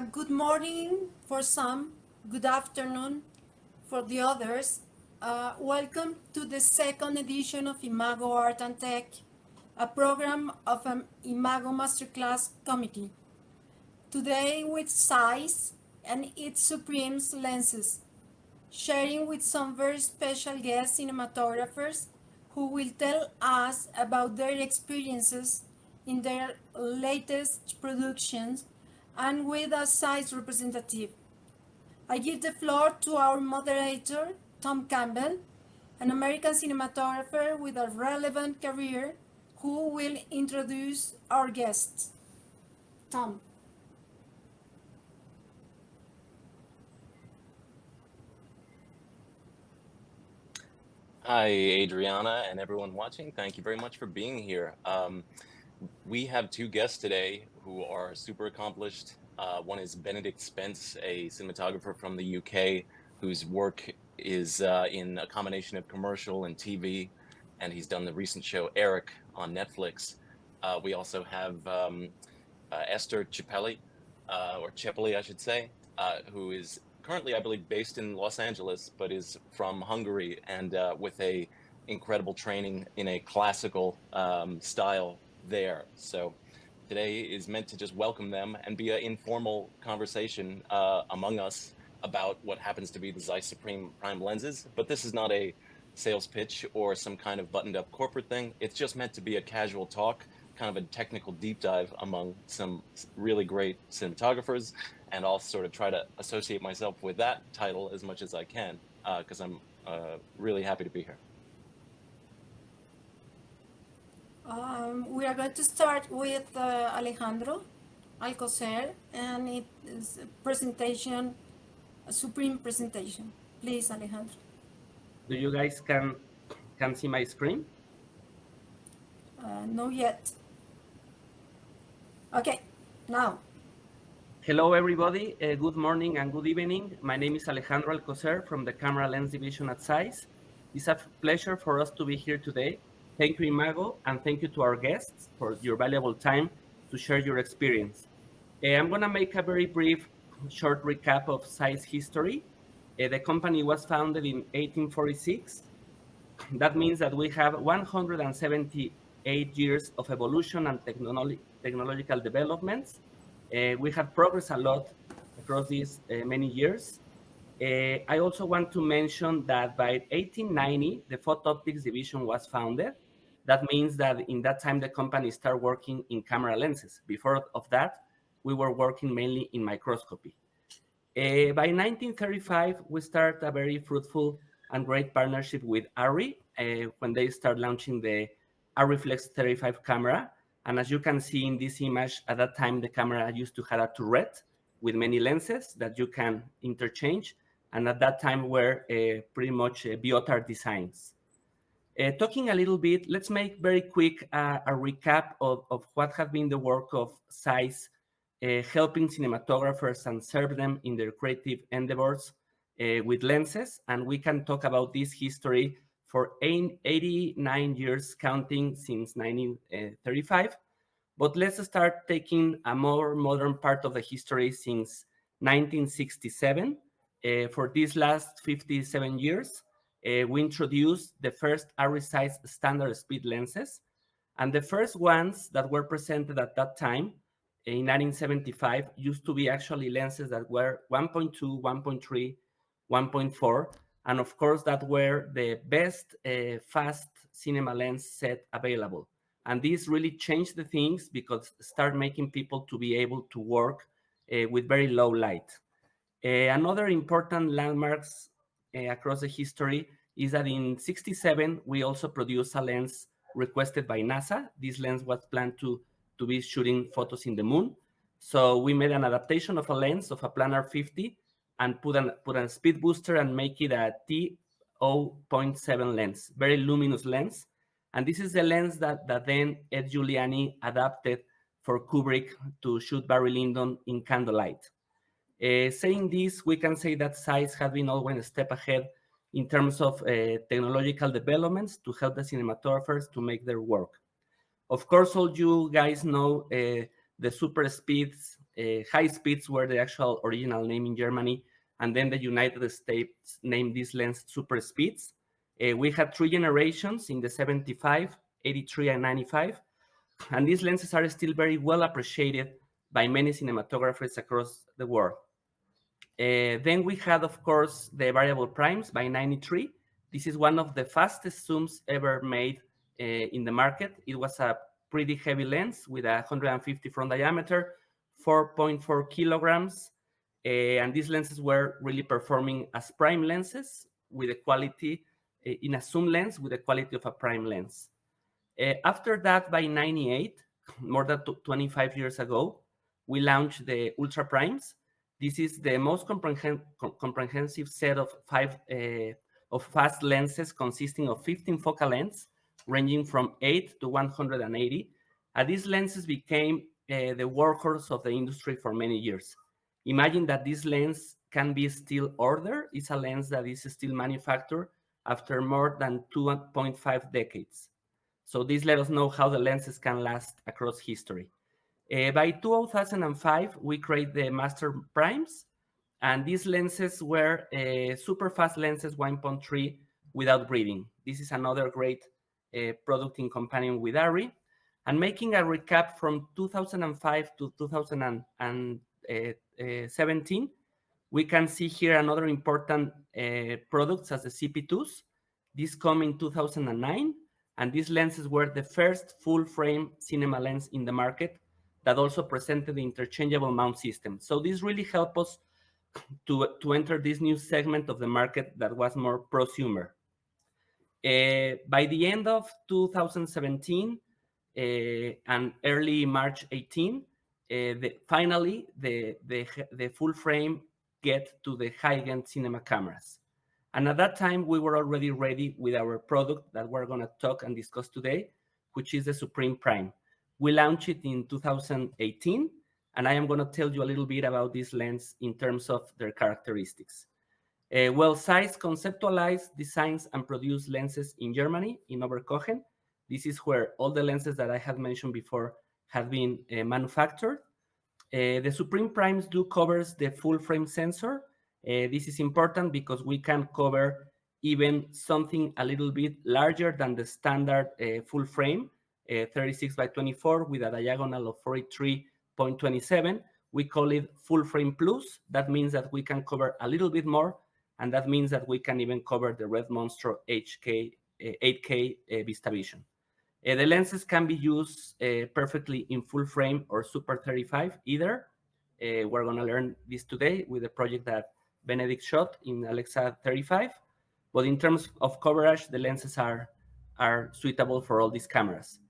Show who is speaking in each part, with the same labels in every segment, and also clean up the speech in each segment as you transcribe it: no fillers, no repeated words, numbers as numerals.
Speaker 1: Good morning for some, good afternoon for the others. Welcome to the second edition of IMAGO Art and Tech, a program of an IMAGO Masterclass Committee. Today with ZEISS and its Supreme Lenses, sharing with some very special guest cinematographers who will tell us about their experiences in their latest productions and with a ZEISS representative. I give the floor to our moderator, Tom Campbell, an American cinematographer with a relevant career who will introduce our guests. Tom.
Speaker 2: Hi, Adriana, and everyone watching. Thank you very much for being here. We have two guests today who are super accomplished. One is Benedict Spence, a cinematographer from the UK, whose work is in a combination of commercial and TV, and he's done the recent show Eric on Netflix. We also have Esther Cippelli, or Cippelli, I should say, who is currently, I believe, based in Los Angeles, but is from Hungary and with a incredible training in a classical style there. So today is meant to just welcome them and be an informal conversation among us about what happens to be the Zeiss Supreme Prime lenses. But this is not a sales pitch or some kind of buttoned up corporate thing. It's just meant to be a casual talk, kind of a technical deep dive among some really great cinematographers, and I'll sort of try to associate myself with that title as much as I can, because I'm really happy to be here.
Speaker 1: We are going to start with Alejandro Alcocer, and it is a presentation, a supreme presentation. Please, Alejandro.
Speaker 3: Do you guys can see my screen?
Speaker 1: No yet. Okay, now.
Speaker 3: Hello, everybody. Good morning and good evening. My name is Alejandro Alcocer from the Camera Lens Division at ZEISS. It's a pleasure for us to be here today. Thank you, IMAGO, and thank you to our guests for your valuable time to share your experience. I'm going to make a very brief, short recap of ZEISS history. The company was founded in 1846. That means that we have 178 years of evolution and technological developments. We have progressed a lot across these many years. I also want to mention that by 1890, the Photo-Optics division was founded. That means that in that time, the company started working in camera lenses. Before of that, we were working mainly in microscopy. By 1935, we started a very fruitful and great partnership with ARRI when they start launching the ARRIFlex 35 camera. And as you can see in this image, at that time, the camera used to have a turret with many lenses that you can interchange. And at that time were pretty much Biotard designs. Talking a little bit, let's make very quick a recap of what has been the work of ZEISS, helping cinematographers and serve them in their creative endeavors with lenses. And we can talk about this history for 89 years, counting since 1935. But let's start taking a more modern part of the history since 1967. For these last 57 years, we introduced the first ARRI size standard speed lenses. And the first ones that were presented at that time in 1975 used to be actually lenses that were 1.2, 1.3, 1.4. And of course, that were the best fast cinema lens set available. And this really changed the things because start making people to be able to work with very low light. Another important landmarks across the history is that in 1967, we also produced a lens requested by NASA. This lens was planned to be shooting photos in the moon. So we made an adaptation of a lens of a planar 50 and put a speed booster and make it a T0.7 lens, very luminous lens. And this is the lens that then Ed Giuliani adapted for Kubrick to shoot Barry Lyndon in candlelight. Saying this, we can say that ZEISS has been always a step ahead in terms of technological developments to help the cinematographers to make their work. Of course, all you guys know the super speeds, high speeds were the actual original name in Germany, and then the United States named this lens super speeds. We had 3 generations in the 75, 83, and 95, and these lenses are still very well appreciated by many cinematographers across the world. Then we had, of course, the variable primes by 93. This is one of the fastest zooms ever made in the market. It was a pretty heavy lens with a 150 front diameter, 4.4 kilograms, and these lenses were really performing as prime lenses with the quality in a zoom lens with the quality of a prime lens. After that, by 98, more than 25 years ago, we launched the Ultra Primes. This is the most comprehensive set of fast lenses consisting of 15 focal lengths, ranging from 8 to 180. And these lenses became the workhorse of the industry for many years. Imagine that this lens can be still ordered. It's a lens that is still manufactured after more than 2.5 decades. So this let us know how the lenses can last across history. By 2005, we created the Master Primes, and these lenses were super fast lenses 1.3 without breathing. This is another great product in companion with ARRI. And making a recap from 2005 to 2017, we can see here another important products as the CP2s. These come in 2009, and these lenses were the first full-frame cinema lens in the market that also presented the interchangeable mount system. So this really helped us to enter this new segment of the market that was more prosumer. By the end of 2017 and early March 18, finally the full frame get to the high-end cinema cameras. And at that time, we were already ready with our product that we're going to talk and discuss today, which is the Supreme Prime. We launched it in 2018, and I am going to tell you a little bit about this lens in terms of their characteristics. Well, Zeiss conceptualized, designs, and produced lenses in Germany, in Oberkochen. This is where all the lenses that I had mentioned before have been manufactured. The Supreme Primes do covers the full frame sensor. This is important because we can cover even something a little bit larger than the standard full frame, 36 by 24 with a diagonal of 43.27. We call it full frame plus. That means that we can cover a little bit more, and that means that we can even cover the Red Monster 8K VistaVision. The lenses can be used perfectly in full frame or Super 35 either. We're going to learn this today with the project that Benedict shot in Alexa 35. But in terms of coverage, the lenses are suitable for all these cameras.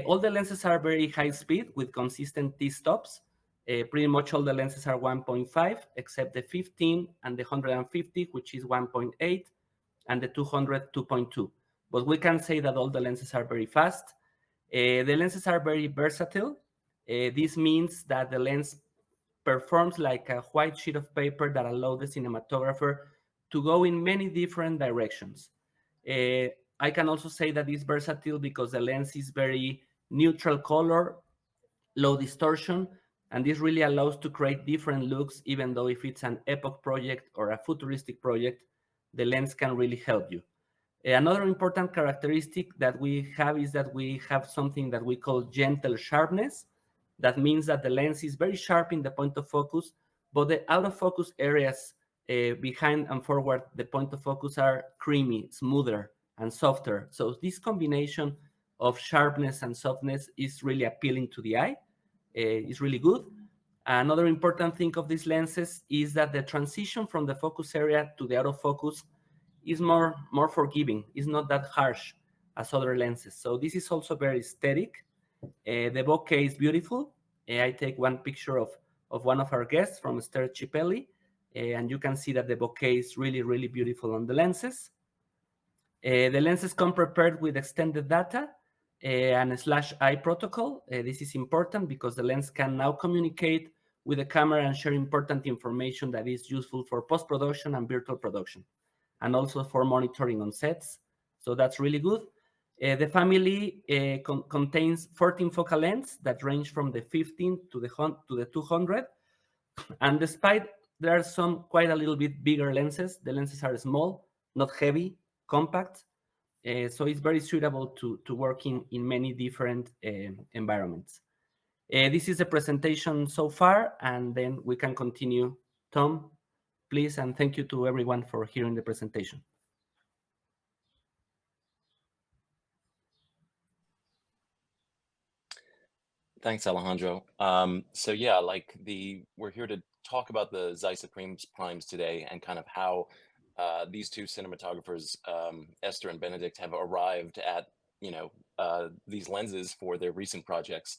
Speaker 3: All the lenses are very high speed with consistent T-stops. Pretty much all the lenses are 1.5, except the 15 and the 150, which is 1.8, and the 200, 2.2. But we can say that all the lenses are very fast. The lenses are very versatile. This means that the lens performs like a white sheet of paper that allows the cinematographer to go in many different directions. I can also say that it's versatile because the lens is very neutral color, low distortion, and this really allows to create different looks, even though if it's an epoch project or a futuristic project, the lens can really help you. Another important characteristic that we have is that we have something that we call gentle sharpness. That means that the lens is very sharp in the point of focus, but the out of focus areas behind and forward the point of focus are creamy, smoother, and softer. So this combination of sharpness and softness is really appealing to the eye. It's really good. Another important thing of these lenses is that the transition from the focus area to the out of focus is more forgiving. It's not that harsh as other lenses. So this is also very aesthetic. The bokeh is beautiful. I take one picture of one of our guests from Esther Cipelli, and you can see that the bokeh is really, really beautiful on the lenses. The lenses come prepared with extended data and a /I protocol. This is important because the lens can now communicate with the camera and share important information that is useful for post-production and virtual production, and also for monitoring on sets. So that's really good. The family contains 14 focal lengths that range from the 15 to the 200. And despite there are some quite a little bit bigger lenses, the lenses are small, not heavy, compact. So it's very suitable to work in many different environments. This is the presentation so far, and then we can continue. Tom, please, and thank you to everyone for hearing the presentation.
Speaker 2: Thanks, Alejandro. So yeah, we're here to talk about the ZEISS Primes today, and kind of how these two cinematographers, Esther and Benedict, have arrived at these lenses for their recent projects.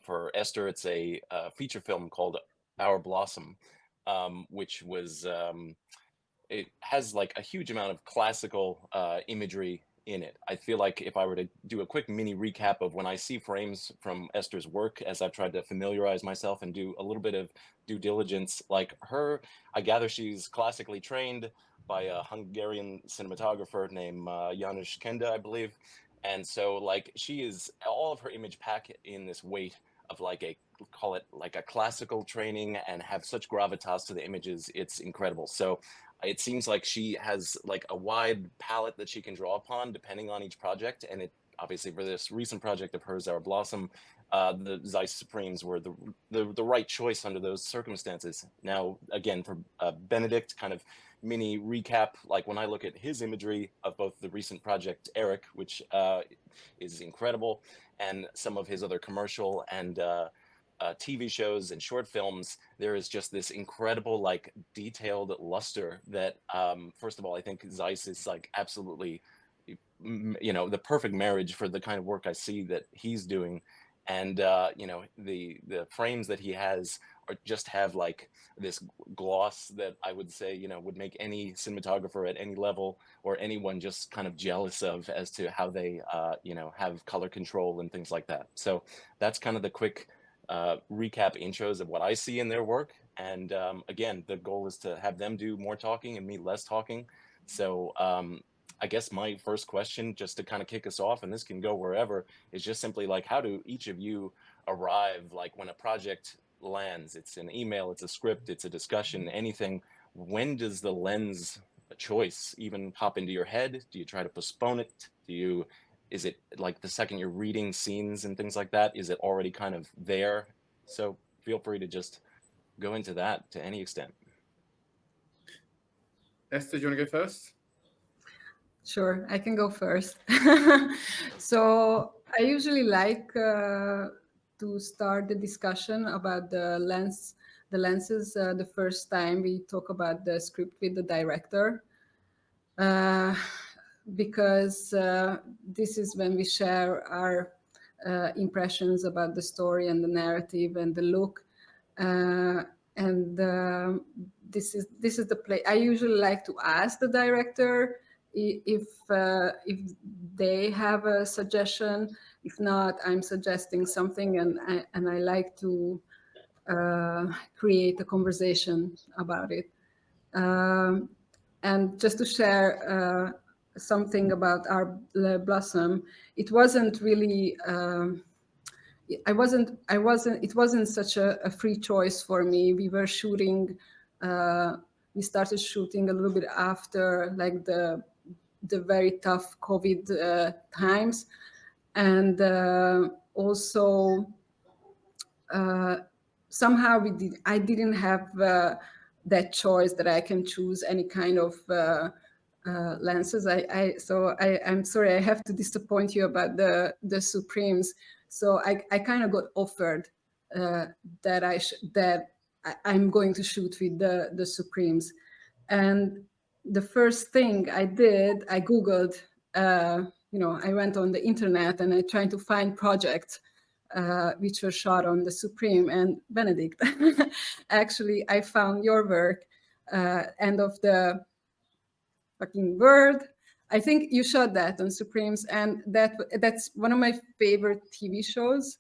Speaker 2: For Esther, it's a feature film called Our Blossom, which was it has like a huge amount of classical imagery in it. I feel like if I were to do a quick mini recap of when I see frames from Esther's work, as I've tried to familiarize myself and do a little bit of due diligence, like her, I gather she's classically trained by a Hungarian cinematographer named Janusz Kenda, I believe. And so like she is, all of her image pack in this weight of like call it like a classical training, and have such gravitas to the images. It's incredible. So it seems like she has like a wide palette that she can draw upon depending on each project. And it obviously, for this recent project of hers, Our Blossom, the Zeiss Supremes were the right choice under those circumstances. Now, again, for Benedict, kind of mini recap, like when I look at his imagery of both the recent project Eric, which is incredible, and some of his other commercial and TV shows and short films, there is just this incredible like detailed luster that first of all, I think Zeiss is like absolutely the perfect marriage for the kind of work I see that he's doing. And the frames that he has just have like this gloss that I would say would make any cinematographer at any level or anyone just kind of jealous of, as to how they have color control and things like that. So that's kind of the quick recap intros of what I see in their work. And again, the goal is to have them do more talking and me less talking. So I guess my first question, just to kind of kick us off, and this can go wherever, is just simply like, how do each of you arrive, like when a project lands, it's an email, it's a script, it's a discussion, anything, when does the lens choice even pop into your head? Do you try to postpone it? Is it like the second you're reading scenes and things like that, is it already kind of there? So feel free to just go into that to any extent.
Speaker 4: Esther, do you want to go first?
Speaker 5: Sure, I can go first. So I usually like to start the discussion about the lenses the first time we talk about the script with the director, because this is when we share our impressions about the story and the narrative and the look. This is the place I usually like to ask the director if they have a suggestion. If not, I'm suggesting something, and I like to create a conversation about it. And just to share something about Our Blossom, it wasn't really. It wasn't such a free choice for me. We were shooting. We started shooting a little bit after like the very tough COVID times, and also somehow I didn't have that choice that I can choose any kind of lenses. I'm sorry, I have to disappoint you about the Supremes. So I kind of got offered that I'm going to shoot with the Supremes. And the first thing I did, I Googled, I went on the internet and I tried to find projects which were shot on the Supreme. And Benedict, actually, I found your work, End of the Fucking World. I think you shot that on Supremes, and that's one of my favorite TV shows.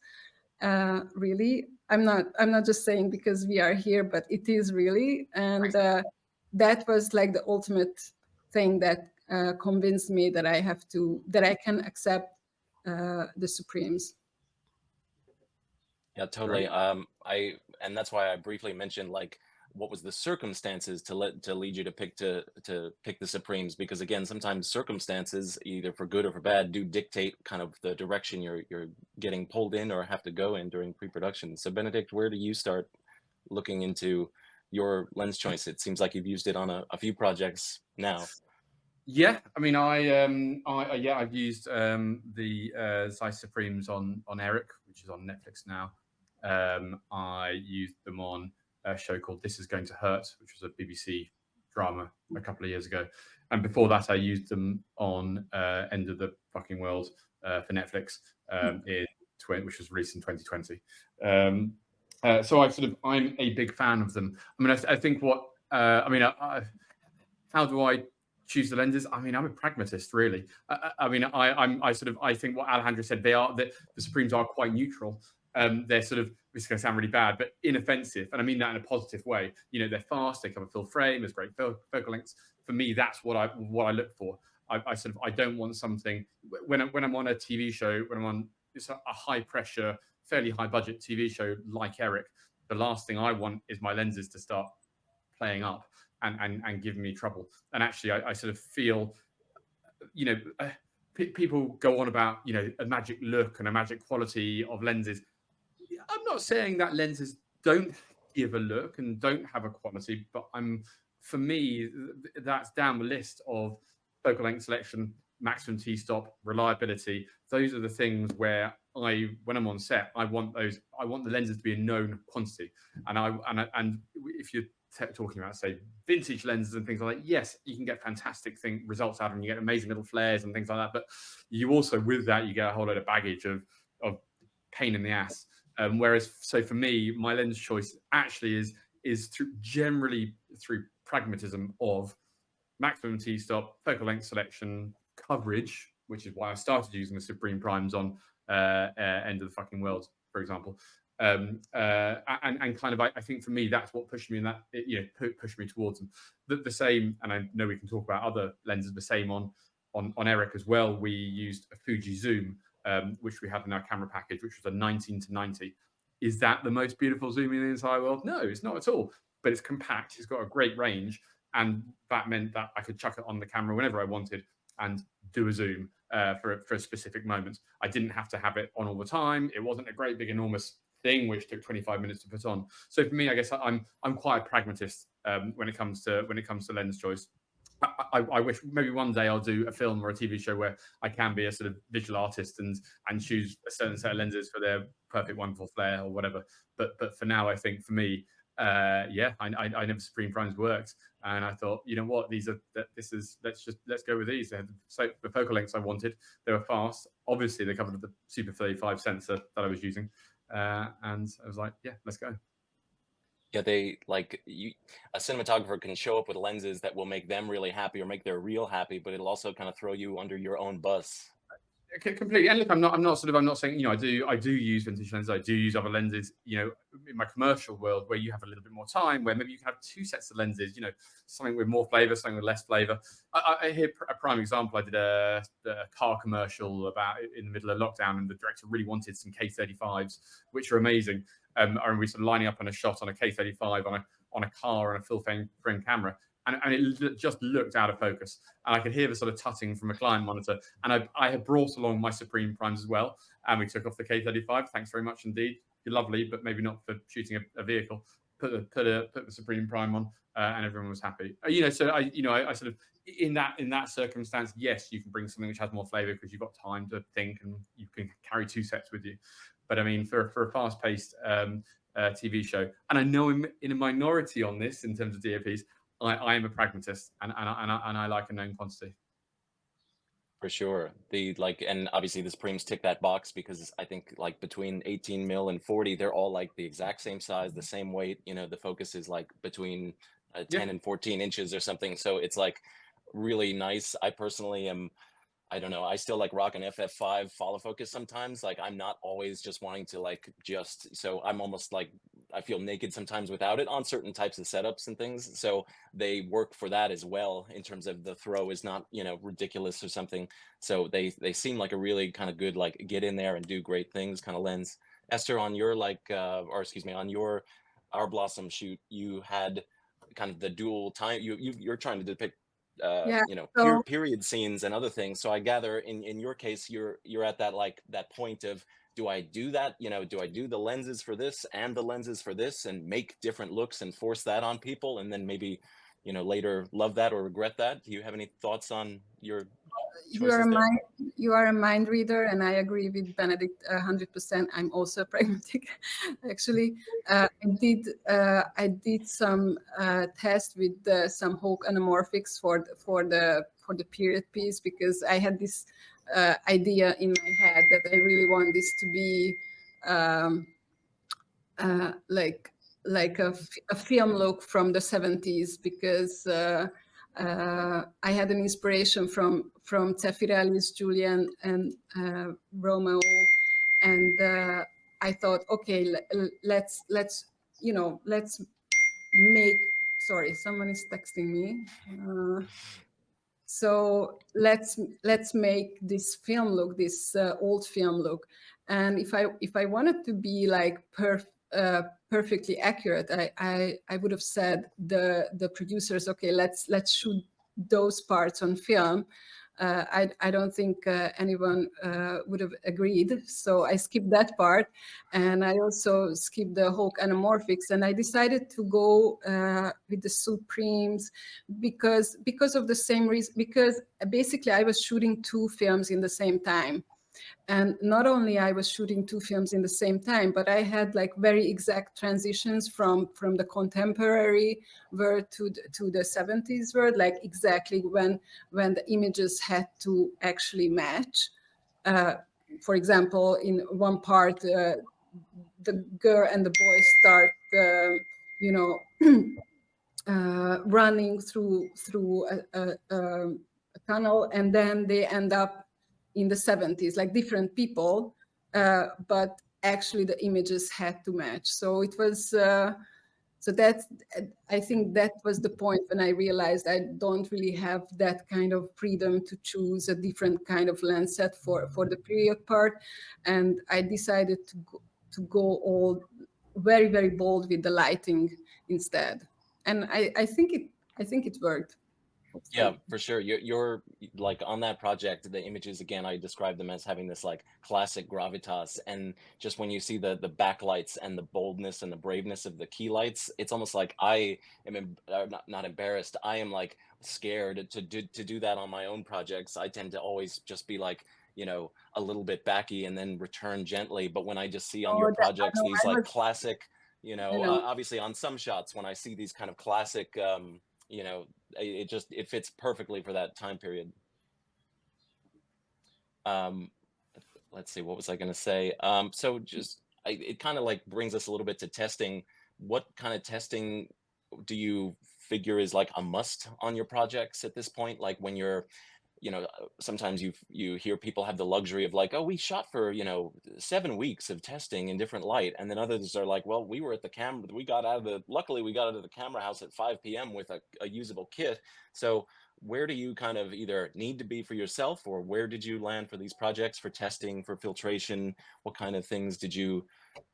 Speaker 5: Really, I'm not just saying because we are here, but it is really, and that was like the ultimate thing that convinced me that I can accept the Supremes.
Speaker 2: Yeah, totally. And that's why I briefly mentioned like what was the circumstances to lead you to pick the Supremes, because again, sometimes circumstances, either for good or for bad, do dictate kind of the direction you're getting pulled in or have to go in during pre-production. So Benedict, where do you start looking into your lens choice? It seems like you've used it on a few projects now.
Speaker 4: Yeah, I mean, I've used the Zeiss Supremes on Eric, which is on Netflix now. I used them on a show called This Is Going to Hurt, which was a BBC drama a couple of years ago, and before that, I used them on End of the Fucking World for Netflix, which was released in 2020. So I'm a big fan of them. I mean, I think how do I choose the lenses? I mean, I'm a pragmatist, really. I think what Alejandro said, the Supremes are quite neutral. They're sort of, this is going to sound really bad, but inoffensive, and I mean that in a positive way. You know, they're fast, they cover full frame, there's great focal lengths. For me, that's what I look for. I don't want something when I'm on a TV show, when I'm on a high pressure, fairly high budget TV show like Eric. The last thing I want is my lenses to start playing up and giving me trouble. And actually, I sort of feel, people go on about, a magic look and a magic quality of lenses. I'm not saying that lenses don't give a look and don't have a quality, but for me, that's down the list of focal length selection, maximum t-stop, reliability. Those are the things where when I'm on set, I want the lenses to be a known quantity. And if you're talking about, say, vintage lenses and things like that, yes, you can get fantastic results out of them. You get amazing little flares and things like that. But you also, with that, you get a whole load of baggage of pain in the ass. So for me, my lens choice actually is generally through pragmatism of maximum t-stop, focal length selection, coverage, which is why I started using the Supreme Primes on End of the Fucking World, for example. And kind of, I think for me, that's what pushed me in that, pushed me towards them. The same, and I know we can talk about other lenses, the same on Eric as well. We used a Fuji Zoom, which we have in our camera package, which was a 19-90. Is that the most beautiful zoom in the entire world? No, it's not at all. But it's compact. It's got a great range, and that meant that I could chuck it on the camera whenever I wanted and do a zoom for a specific moment. I didn't have to have it on all the time. It wasn't a great big enormous thing which took 25 minutes to put on. So for me, I guess I'm quite a pragmatist when it comes to lens choice. I wish maybe one day I'll do a film or a TV show where I can be a sort of visual artist and choose a certain set of lenses for their perfect, wonderful flare or whatever. But for now, I think for me, I never Supreme Primes worked, and I thought, you know what, let's go with these. So the focal lengths I wanted, they were fast. Obviously, they covered the Super 35 sensor that I was using, and I was like, yeah, let's go.
Speaker 2: Yeah, a cinematographer can show up with lenses that will make them really happy or make their reel happy, but it'll also kind of throw you under your own bus.
Speaker 4: Completely. And look, I'm not saying, I do use vintage lenses. I do use other lenses, in my commercial world where you have a little bit more time, where maybe you can have two sets of lenses, something with more flavor, something with less flavor. I hear a prime example. I did a car commercial about in the middle of lockdown, and the director really wanted some K35s, which are amazing. And we sort of lining up on a shot on a K35 on a car and a full frame camera. And it just looked out of focus. And I could hear the sort of tutting from a client monitor. And I had brought along my Supreme Primes as well. And we took off the K35. Thanks very much indeed. You're lovely, but maybe not for shooting a vehicle. Put the Supreme Prime on, and everyone was happy. So I sort of, in that circumstance, yes, you can bring something which has more flavor because you've got time to think and you can carry two sets with you. But I mean, for a fast-paced TV show, and I know I'm in a minority on this in terms of DOPs, I am a pragmatist, and I like a known quantity.
Speaker 2: For sure. And obviously the Supremes tick that box because I think between 18 mil and 40, they're all the exact same size, the same weight. The focus is between 10 and 14 inches or something. So it's really nice. I personally am I don't know, I still like rock an FF5 follow focus sometimes. Like I'm not always just wanting to like so I'm almost like, I feel naked sometimes without it on certain types of setups and things. So they work for that as well, in terms of the throw is not, you know, ridiculous or something. So they seem like a really kind of good, like get in there and do great things kind of lens. Esther, on your like, or excuse me, on your Our Blossom shoot, you had kind of the dual time, you're trying to depict
Speaker 5: Yeah.
Speaker 2: you know,
Speaker 5: So
Speaker 2: period scenes and other things. So I gather in your case, you're at that like that point of, do I do that? You know, do I do the lenses for this and the lenses for this and make different looks and force that on people, and then maybe, you know, later love that or regret that? Do you have any thoughts on your choices there?
Speaker 5: you are a mind reader, and I agree with Benedict 100%. I'm also pragmatic, actually. I did some tests with some Hawke anamorphics for the period piece, because I had this idea in my head that I really want this to be like a film look from the 70s, because I had an inspiration from Zeffirelli's Julian and Romeo, and I thought, okay, let's make. Sorry, someone is texting me. So let's make this film look, this old film look. And if I wanted to be like perfectly accurate, I would have said the producers, okay, let's shoot those parts on film. I don't think anyone would have agreed. So I skipped that part, and I also skipped the Hawke anamorphics, and I decided to go with the Supremes because of the same reason. Because basically I was shooting two films in the same time. And not only I was shooting two films in the same time, but I had like very exact transitions from the contemporary world to the 70s world, like exactly when the images had to actually match. For example, in one part, the girl and the boy start, running through a tunnel, and then they end up in the 70s, like different people, but actually the images had to match. So it was, so that's, I think that was the point when I realized I don't really have that kind of freedom to choose a different kind of lens set for the period part. And I decided to go all very, very bold with the lighting instead. And I think it worked.
Speaker 2: Yeah, for sure. You're like on that project, the images, again, I describe them as having this like classic gravitas, and just when you see the backlights and the boldness and the braveness of the key lights, it's almost like I am not embarrassed. I am like scared to do that on my own projects. I tend to always just be like, you know, a little bit backy and then return gently. But when I just see on your projects these like classic, you know, obviously on some shots, when I see these kind of classic, you know, it fits perfectly for that time period. Let's see, what was I going to say? So just it kind of like brings us a little bit to testing. What kind of testing do you figure is like a must on your projects at this point? Like when you're, you know, sometimes you hear people have the luxury of like, oh, we shot for, you know, 7 weeks of testing in different light, and then others are like, well, we were at the camera, luckily we got out of the camera house at 5 p.m. with a usable kit. So where do you kind of either need to be for yourself, or where did you land for these projects, for testing, for filtration? What kind of things did you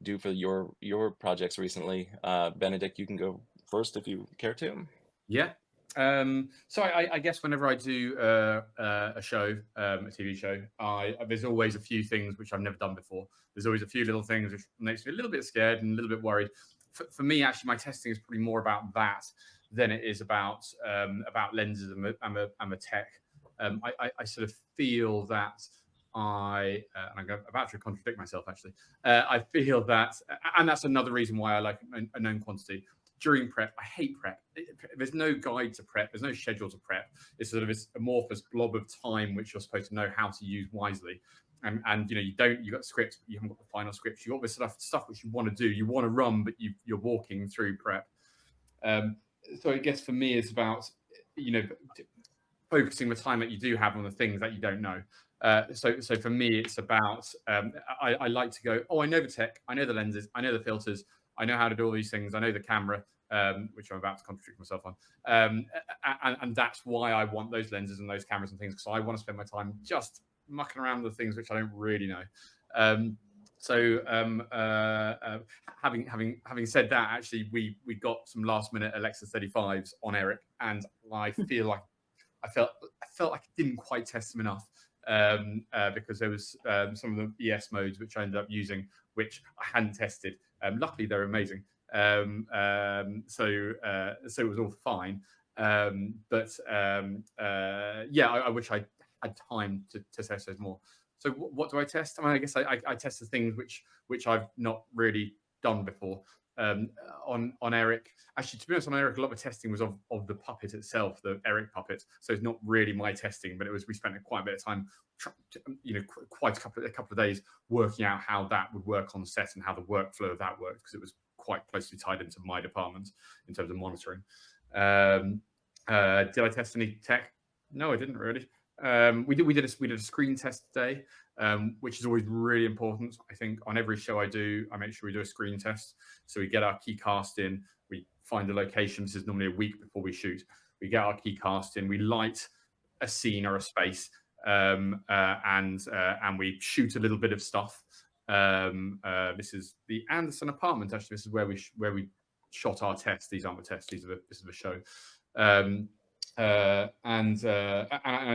Speaker 2: do for your projects recently? Benedict, you can go first if you care to.
Speaker 4: Yeah. So I guess whenever I do a show, a TV show, there's always a few things which I've never done before. There's always a few little things which makes me a little bit scared and a little bit worried. For me, actually, my testing is probably more about that than it is about lenses and the tech. I sort of feel that and I'm about to contradict myself, actually. I feel that, and that's another reason why I like a known quantity. During prep, I hate prep. There's no guide to prep. There's no schedule to prep. It's sort of this amorphous blob of time which you're supposed to know how to use wisely. And you know, you've got scripts, but you haven't got the final scripts. You've got this stuff which you want to do. You want to run, but you're walking through prep. So I guess for me, it's about, you know, focusing the time that you do have on the things that you don't know. So for me, it's about I like to go, oh, I know the tech, I know the lenses, I know the filters, I know how to do all these things, I know the camera, which I'm about to contradict myself on, and that's why I want those lenses and those cameras and things, because I want to spend my time just mucking around with the things which I don't really know. Having said that, actually, we got some last minute Alexa 35s on Eric, and I feel like I felt like I didn't quite test them enough, because there was some of the ES modes which I ended up using which I hadn't tested. Luckily, they're amazing. So it was all fine. Yeah, I wish I had time to test those more. So what do I test? I mean, I guess I test the things which I've not really done before. On Eric, actually, to be honest, on Eric, a lot of the testing was of the puppet itself, the Eric puppet. So it's not really my testing, but we spent quite a bit of time, quite a couple of days working out how that would work on set and how the workflow of that worked, because it was quite closely tied into my department in terms of monitoring. Did I test any tech? No, I didn't really. We did a screen test today, which is always really important. I think on every show I do, I make sure we do a screen test. So we get our key cast in, we find a location. This is normally a week before we shoot. We get our key cast in, we light a scene or a space, and we shoot a little bit of stuff. This is the Anderson apartment. Actually, this is where we shot our tests. These aren't the tests. This is the show. And I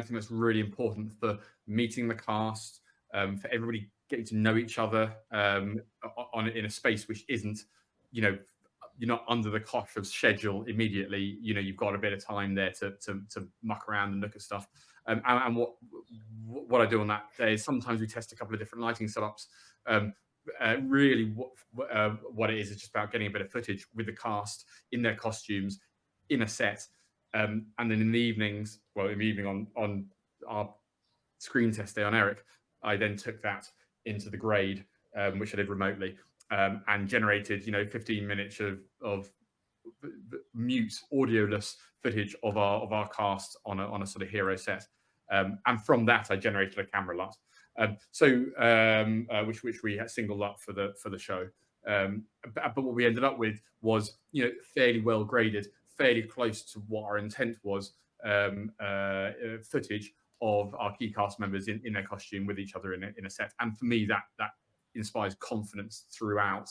Speaker 4: think that's really important for meeting the cast, for everybody getting to know each other in a space which isn't, you're not under the cosh of schedule immediately. You've got a bit of time there to muck around and look at stuff. And what I do on that day is sometimes we test a couple of different lighting setups. Really, what it is just about getting a bit of footage with the cast in their costumes in a set. And then in the evenings, on our screen test day on Eric, I then took that into the grade, which I did remotely, and generated 15 minutes of mute audioless footage of our cast on a sort of hero set, and from that I generated a camera lot, which we had singled up for the show. But what we ended up with was fairly well graded, fairly close to what our intent was, footage of our key cast members in their costume with each other in a set. And for me, that inspires confidence throughout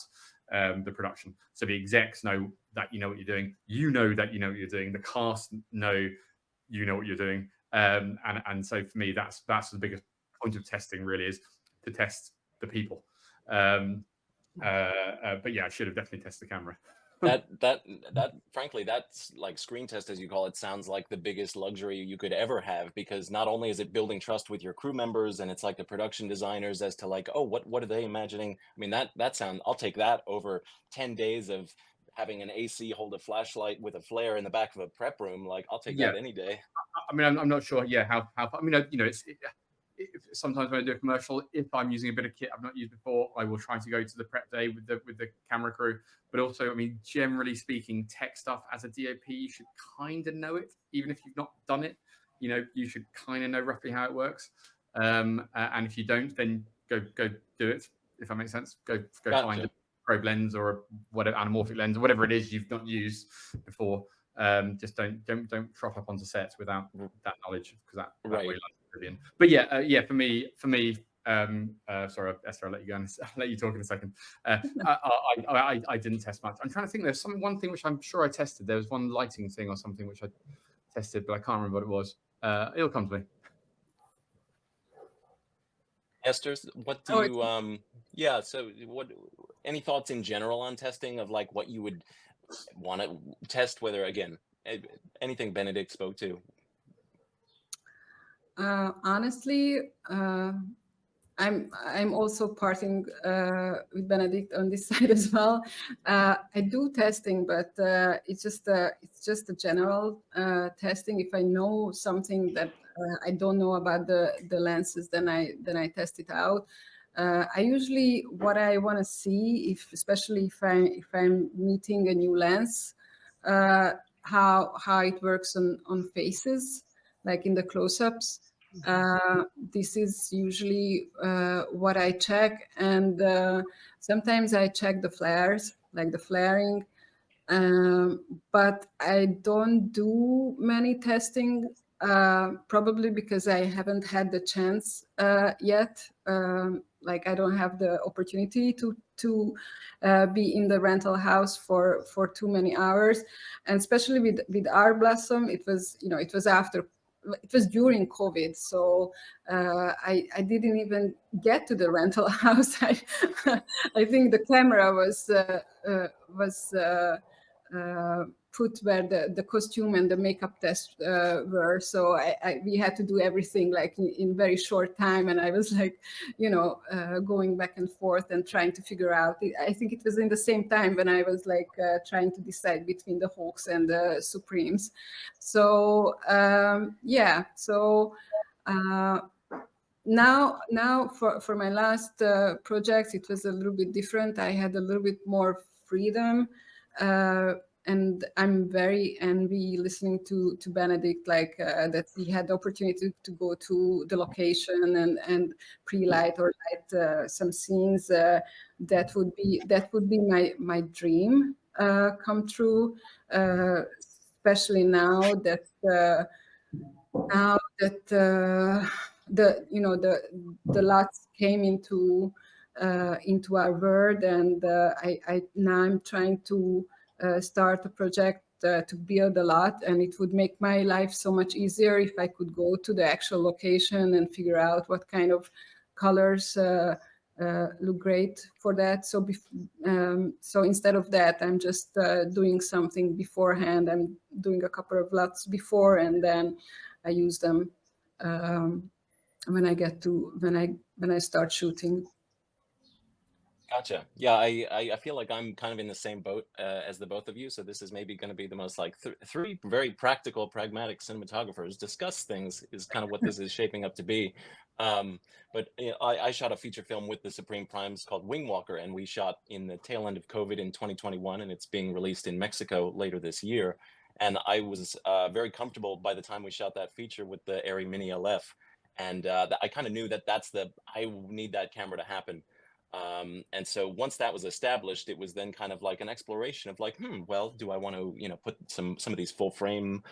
Speaker 4: the production. So the execs know that you know what you're doing. You know that you know what you're doing. The cast know you know what you're doing. And so for me, that's the biggest point of testing, really, is to test the people. But yeah, I should have definitely tested the camera.
Speaker 2: that frankly, that's like screen test, as you call it, sounds like the biggest luxury you could ever have, because not only is it building trust with your crew members, and it's like the production designers as to like, oh, what are they imagining? I mean, that sound, I'll take that over 10 days of having an AC hold a flashlight with a flare in the back of a prep room. Like, I'll take that any day.
Speaker 4: I mean, I'm not sure. Yeah, how I mean, sometimes when I do a commercial, if I'm using a bit of kit I've not used before, I will try to go to the prep day with the camera crew. But also, I mean, generally speaking, tech stuff as a DOP, you should kind of know it, even if you've not done it. You should kind of know roughly how it works. And if you don't, then go do it. If that makes sense, go gotcha. Find a probe lens or a whatever anamorphic lens or whatever it is you've not used before. Just don't trot up onto set without that knowledge, because that
Speaker 2: right.
Speaker 4: Way brilliant. But yeah, for me, sorry, Esther, I'll let you go. I'll let you talk in a second. I didn't test much. I'm trying to think. There's one thing which I'm sure I tested. There was one lighting thing or something which I tested, but I can't remember what it was. It'll come to me.
Speaker 2: Esther, what do you yeah, so any thoughts in general on testing of like what you would want to test, whether again anything Benedict spoke to?
Speaker 5: Honestly, I'm also parting with Benedict on this side as well. I do testing, but it's just a general testing. If I know something that I don't know about the lenses, then I test it out. I usually, what I want to see, especially if I'm meeting a new lens, how it works on faces. like in the close-ups. This is usually what I check, and sometimes I check the flares, like the flaring, but I don't do many testing, probably because I haven't had the chance yet. Like I don't have the opportunity to be in the rental house for too many hours, and especially with our Blossom, it was, you know, it was after. It was during COVID, so I didn't even get to the rental house. I think the camera was put where the costume and the makeup test were. So we had to do everything like in very short time. And I was like, you know, going back and forth and trying to figure out. I think it was in the same time when I was like trying to decide between the Hawks and the Supremes. So yeah, so now for my last projects, it was a little bit different. I had a little bit more freedom, and I'm very envy listening to Benedict, like that he had the opportunity to go to the location and pre-light or light some scenes. That would be my dream come true, especially now that the lots came into our world, and I now I'm trying to start a project to build a lot, and it would make my life so much easier if I could go to the actual location and figure out what kind of colors look great for that. So so instead of that, I'm just doing something beforehand. I'm doing a couple of lots before, and then I use them when I start shooting.
Speaker 2: Gotcha. Yeah, I feel like I'm kind of in the same boat as the both of you. So this is maybe going to be the most like three very practical, pragmatic cinematographers discuss things is kind of what this is shaping up to be. But you know, I shot a feature film with the Supreme Primes called Wingwalker, and we shot in the tail end of COVID in 2021, and it's being released in Mexico later this year. And I was very comfortable by the time we shot that feature with the Arri Mini LF, and I kind of knew that I need that camera to happen. And so once that was established, it was then kind of like an exploration of like, well, do I want to, you know, put some of these full frame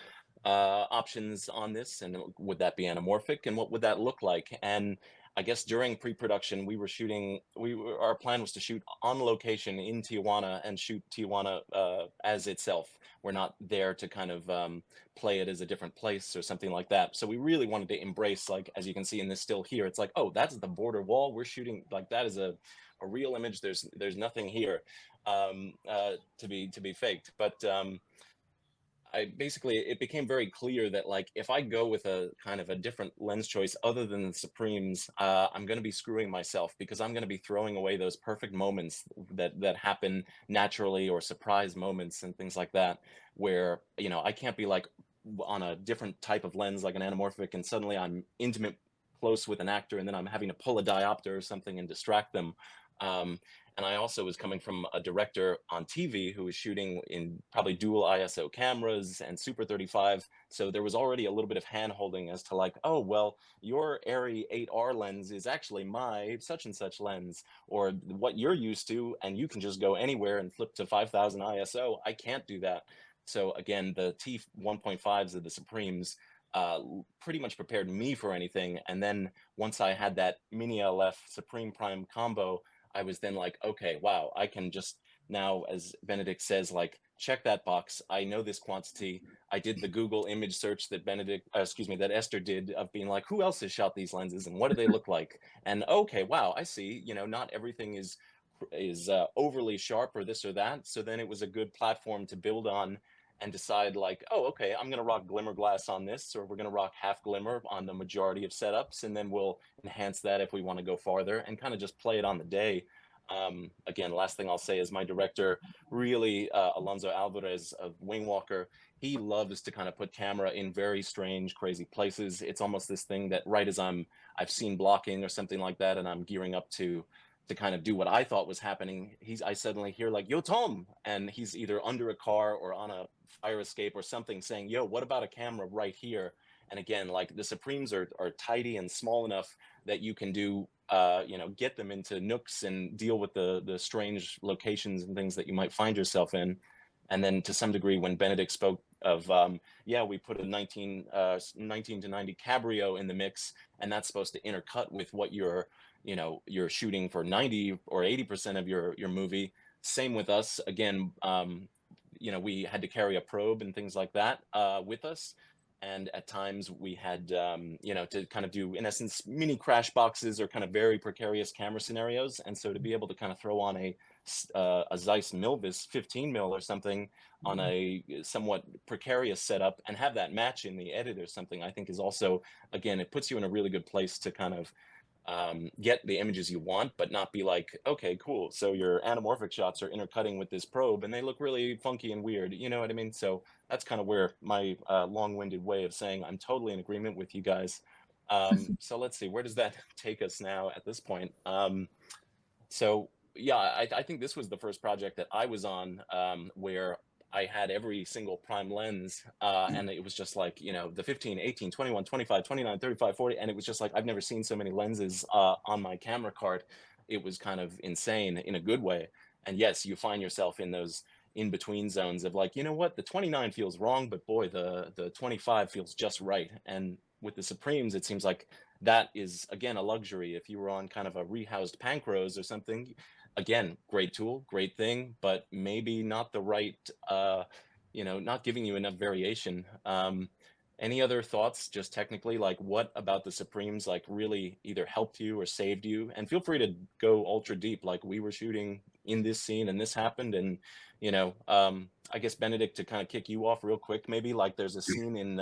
Speaker 2: options on this, and would that be anamorphic, and what would that look like? And I guess during pre-production, we were shooting. Our plan was to shoot on location in Tijuana and shoot Tijuana as itself. We're not there to kind of play it as a different place or something like that. So we really wanted to embrace, like, as you can see in this still here, it's like, oh, that's the border wall. We're shooting like that is a real image. There's nothing here to be faked. But it became very clear that like if I go with a kind of a different lens choice other than the Supremes, I'm going to be screwing myself, because I'm going to be throwing away those perfect moments that happen naturally, or surprise moments and things like that, where, you know, I can't be like on a different type of lens like an anamorphic and suddenly I'm intimate close with an actor and then I'm having to pull a diopter or something and distract them. And I also was coming from a director on TV who was shooting in probably dual ISO cameras and Super 35. So there was already a little bit of hand holding as to like, oh, well, your Arri 8R lens is actually my such and such lens, or what you're used to, and you can just go anywhere and flip to 5000 ISO. I can't do that. So again, the T1.5s of the Supremes pretty much prepared me for anything. And then once I had that Mini LF Supreme Prime combo, I was then like, okay, wow, I can just now, as Benedict says, like, check that box. I know this quantity. I did the Google image search that that Esther did, of being like, who else has shot these lenses and what do they look like? And okay, wow, I see, you know, not everything is overly sharp or this or that. So then it was a good platform to build on and decide like, oh, okay, I'm going to rock glimmer glass on this, or we're going to rock half glimmer on the majority of setups, and then we'll enhance that if we want to go farther, and kind of just play it on the day. Again, last thing I'll say is my director, really, Alonso Alvarez of Wingwalker, he loves to kind of put camera in very strange, crazy places. It's almost this thing that right as I've seen blocking or something like that, and I'm gearing up to kind of do what I thought was happening, I suddenly hear like, yo, Tom, and he's either under a car or on a fire escape or something saying, yo, what about a camera right here? And again, like the Supremes are tidy and small enough that you can do, get them into nooks and deal with the strange locations and things that you might find yourself in. And then to some degree, when Benedict spoke of, we put a 19 to 90 Cabrio in the mix, and that's supposed to intercut with what you're shooting for 90 or 80% of your movie. Same with us. Again, we had to carry a probe and things like that with us. And at times we had, to kind of do, in essence, mini crash boxes or kind of very precarious camera scenarios. And so to be able to kind of throw on a Zeiss Milvis 15 mil or something on a somewhat precarious setup and have that match in the edit or something, I think is also, again, it puts you in a really good place to kind of get the images you want, but not be like, okay, cool, so your anamorphic shots are intercutting with this probe and they look really funky and weird, you know what I mean? So that's kind of where my long-winded way of saying I'm totally in agreement with you guys. So let's see, where does that take us now at this point? So yeah, I think this was the first project that I was on where I had every single prime lens and it was just like, the 15, 18, 21, 25, 29, 35, 40. And it was just like, I've never seen so many lenses on my camera cart. It was kind of insane in a good way. And yes, you find yourself in those in-between zones of like, you know what, the 29 feels wrong, but boy, the 25 feels just right. And with the Supremes, it seems like that is, again, a luxury. If you were on kind of a rehoused Pancrose or something, again, great tool, great thing, but maybe not the right, not giving you enough variation. Any other thoughts, just technically, like what about the Supremes like really either helped you or saved you? And feel free to go ultra deep, like we were shooting in this scene and this happened. And, I guess Benedict, to kind of kick you off real quick, maybe like there's a scene in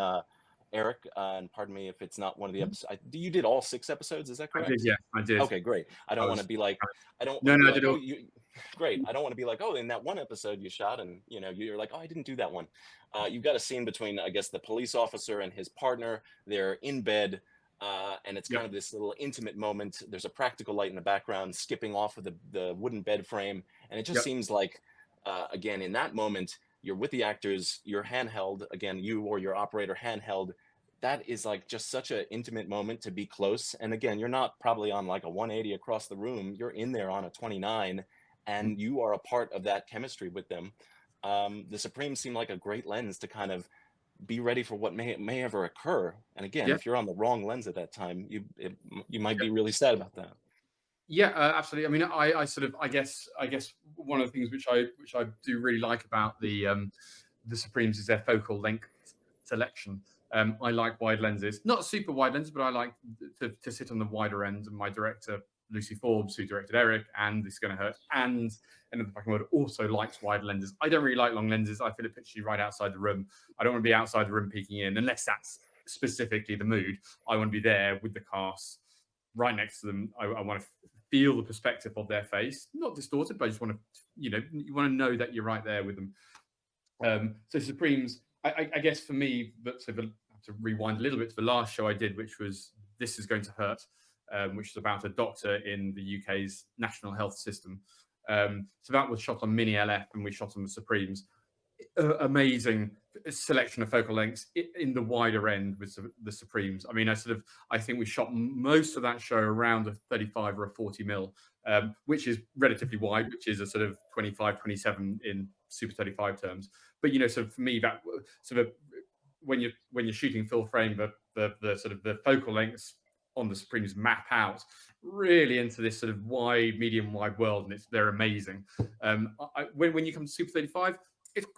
Speaker 2: Eric, and pardon me if it's not one of the episodes. You did all 6 episodes, is that correct?
Speaker 4: I did, yeah, I did.
Speaker 2: Okay, great. I don't want to be like, I don't.
Speaker 4: No,
Speaker 2: like,
Speaker 4: I did all.
Speaker 2: Great. I don't want to be like, oh, in that one episode you shot, and you're like, oh, I didn't do that one. You've got a scene between, I guess, the police officer and his partner. They're in bed, and it's kind of this little intimate moment. There's a practical light in the background, skipping off of the wooden bed frame, and it just seems like, again, in that moment, you're with the actors, you're handheld, again, you or your operator handheld. That is like just such an intimate moment to be close. And again, you're not probably on like a 180 across the room. You're in there on a 29 and you are a part of that chemistry with them. The Supremes seem like a great lens to kind of be ready for what may ever occur. And again, if you're on the wrong lens at that time, you might be really sad about that.
Speaker 4: Yeah, absolutely. I mean, I guess one of the things which I do really like about the Supremes is their focal length selection. I like wide lenses, not super wide lenses, but I like to sit on the wider end. And my director, Lucy Forbes, who directed Eric and This Is Gonna Hurt and End of the Fucking World, also likes wide lenses. I don't really like long lenses. I feel it puts you right outside the room. I don't want to be outside the room peeking in, unless that's specifically the mood. I want to be there with the cast, right next to them. I want to feel the perspective of their face, not distorted, but I just want to, you want to know that you're right there with them. So Supremes, I guess for me, but I have to rewind a little bit to the last show I did, which was This Is Going to Hurt, which is about a doctor in the UK's national health system. So that was shot on Mini LF and we shot on the Supremes. Amazing selection of focal lengths in the wider end with the Supremes. I mean, I think we shot most of that show around a 35 or a 40 mil, which is relatively wide, which is a sort of 25, 27 in Super 35 terms. But sort of for me, that sort of when you're shooting full frame, the sort of the focal lengths on the Supremes map out really into this sort of medium wide world, and they're amazing. When you come to Super 35.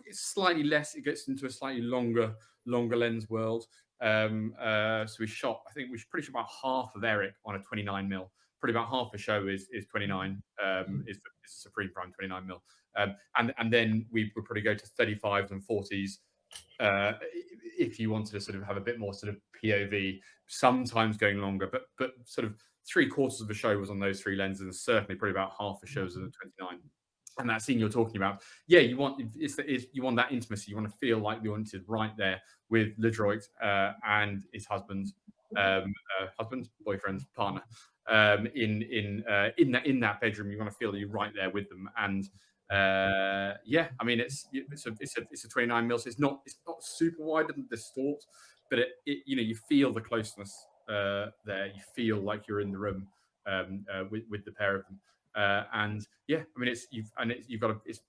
Speaker 4: It's slightly less. It gets into a slightly longer lens world. So we shot. I think we pretty sure about half of Eric on a 29 mil. Probably about half the show is 29. Is the Supreme Prime 29 mil. And then we would probably go to 35s and 40s if you wanted to sort of have a bit more sort of POV. Sometimes going longer, but sort of 3/4 of the show was on those 3 lenses, and certainly probably about half the shows on the 29. And that scene you're talking about, you want that intimacy. You want to feel like the audience is right there with LeDroit and his husband, boyfriend, partner, in that bedroom. You want to feel that you're right there with them. And I mean, it's a 29 mil, so it's not super wide, doesn't distort. but you feel the closeness there. You feel like you're in the room with the pair of them. And yeah, I mean, you've got it's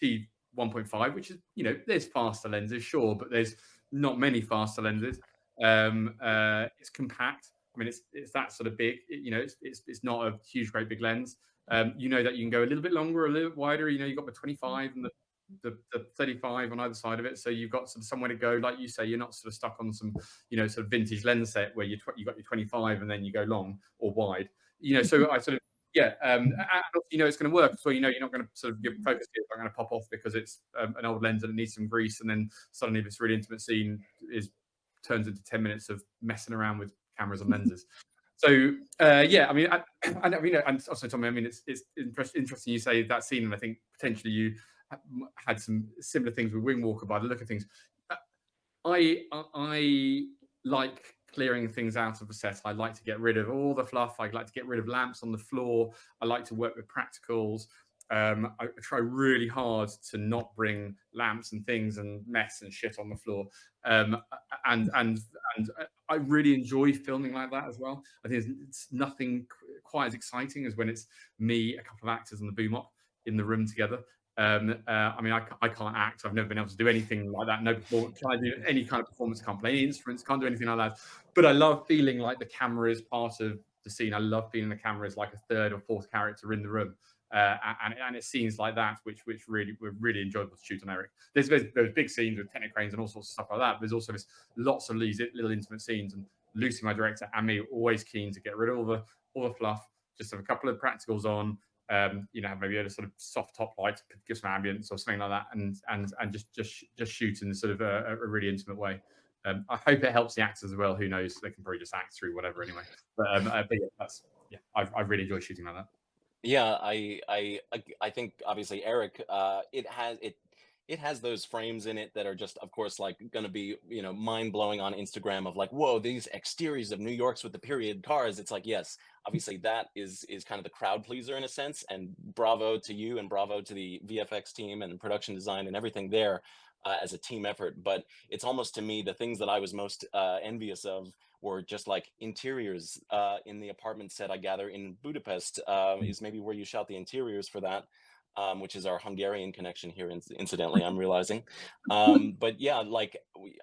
Speaker 4: T1.5, which is, there's faster lenses, sure, but there's not many faster lenses. It's compact. I mean, it's that sort of big. It's not a huge, great big lens. That you can go a little bit longer, a little bit wider. You've got the 25 and the 35 on either side of it, so you've got somewhere to go. Like you say, you're not sort of stuck on some sort of vintage lens set where you got your 25 and then you go long or wide. So I sort of and it's going to work. So you're not going to sort of your focus is not going to pop off because it's an old lens and it needs some grease, and then suddenly this really intimate scene turns into 10 minutes of messing around with cameras and lenses. So I mean, and also Tommy, I mean, it's interesting you say that scene, and I think potentially you had some similar things with Wingwalker by the look of things. I like clearing things out of a set. I like to get rid of all the fluff. I like to get rid of lamps on the floor. I like to work with practicals. I try really hard to not bring lamps and things and mess and shit on the floor. And I really enjoy filming like that as well. I think it's nothing quite as exciting as when it's me, a couple of actors, and the boom op in the room together. I mean, I can't act. I've never been able to do anything like that. No performance. Try to do any kind of performance. Can't play any instruments. Can't do anything like that. But I love feeling like the camera is part of the scene. I love feeling the camera is like a third or fourth character in the room. And it's scenes like that which really were really enjoyable to shoot on Eric. There's big scenes with Technicranes and all sorts of stuff like that. There's also lots of these little intimate scenes, and Lucy, my director, and me, always keen to get rid of all the fluff. Just have a couple of practicals on. Maybe a sort of soft top light to give some ambience or something like that, and just shoot in sort of a really intimate way. I hope it helps the actors as well. Who knows? They can probably just act through whatever anyway. But I really enjoy shooting like that.
Speaker 2: Yeah, I think obviously Eric, it has those frames in it that are just, of course, like going to be, mind blowing on Instagram of like, whoa, these exteriors of New York's with the period cars. It's like, yes, obviously that is kind of the crowd pleaser in a sense, and bravo to you and bravo to the VFX team and production design and everything there as a team effort. But it's almost, to me, the things that I was most envious of were just like interiors in the apartment set, I gather, in Budapest is maybe where you shot the interiors for that. Which is our Hungarian connection here, incidentally, I'm realizing. But yeah, like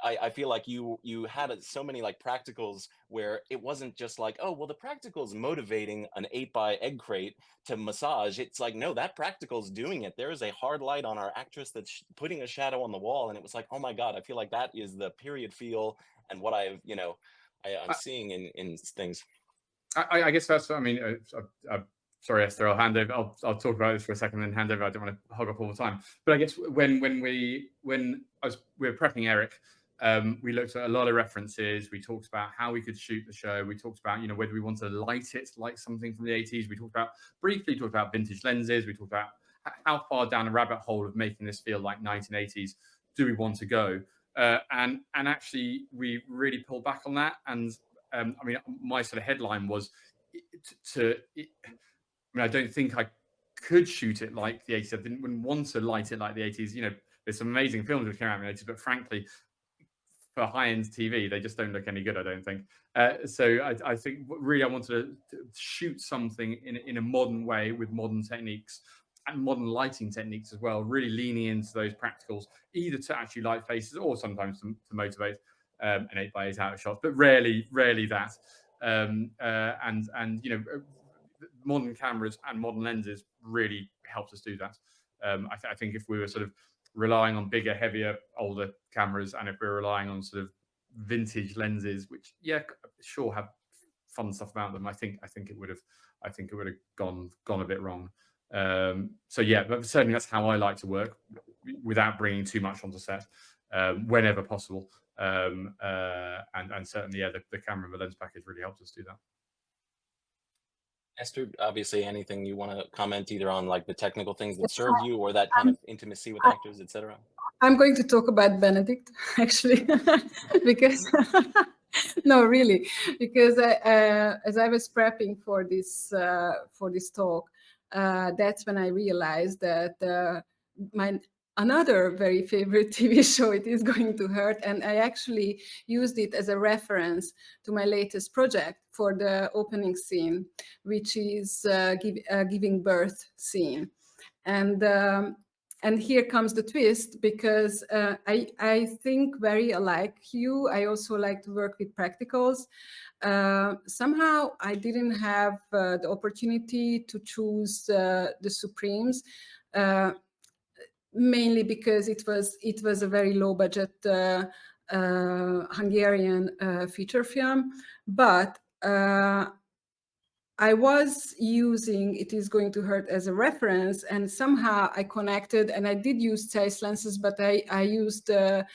Speaker 2: I feel like you had so many like practicals where it wasn't just like, oh, well, the practical's motivating an 8x egg crate to massage. It's like, no, that practical's doing it. There is a hard light on our actress that's putting a shadow on the wall, and it was like, oh my God, I feel like that is the period feel and what I'm seeing in things.
Speaker 4: I guess that's, I mean, sorry, Esther, I'll talk about this for a second and hand over. I don't want to hog up all the time. But I guess when we were prepping Eric, we looked at a lot of references. We talked about how we could shoot the show. We talked about, whether we want to light it like something from the 80s. We talked about vintage lenses. We talked about how far down a rabbit hole of making this feel like 1980s do we want to go. And actually, we really pulled back on that. And I mean, my sort of headline was I don't think I could shoot it like the 80s. I wouldn't want to light it like the 80s. There's some amazing films which came out in the 80s, but frankly, for high-end TV, they just don't look any good, I don't think. So I think really I wanted to shoot something in a modern way with modern techniques and modern lighting techniques as well, really leaning into those practicals, either to actually light faces or sometimes to motivate an 8x8 out of shots, but rarely that. Modern cameras and modern lenses really helped us do that. I think if we were sort of relying on bigger, heavier, older cameras, and if we were relying on sort of vintage lenses, which sure have fun stuff about them, I think it would have gone a bit wrong. So yeah, but certainly that's how I like to work, without bringing too much onto set, whenever possible. And certainly, the camera and the lens package really helped us do that.
Speaker 2: Esther, obviously, anything you want to comment either on like the technical things that served you or that kind of intimacy with actors, etc.?
Speaker 5: I'm going to talk about Benedict, actually, because no, really, because as I was prepping for this talk, that's when I realized that another very favorite TV show, It Is Going to Hurt, and I actually used it as a reference to my latest project for the opening scene, which is giving birth scene. And here comes the twist, because I think very alike you. I also like to work with practicals. Somehow I didn't have the opportunity to choose the Supremes, mainly because it was a very low budget Hungarian feature film. But I was using It Is Going to Hurt as a reference, and somehow I connected, and I did use Zeiss lenses, but I used the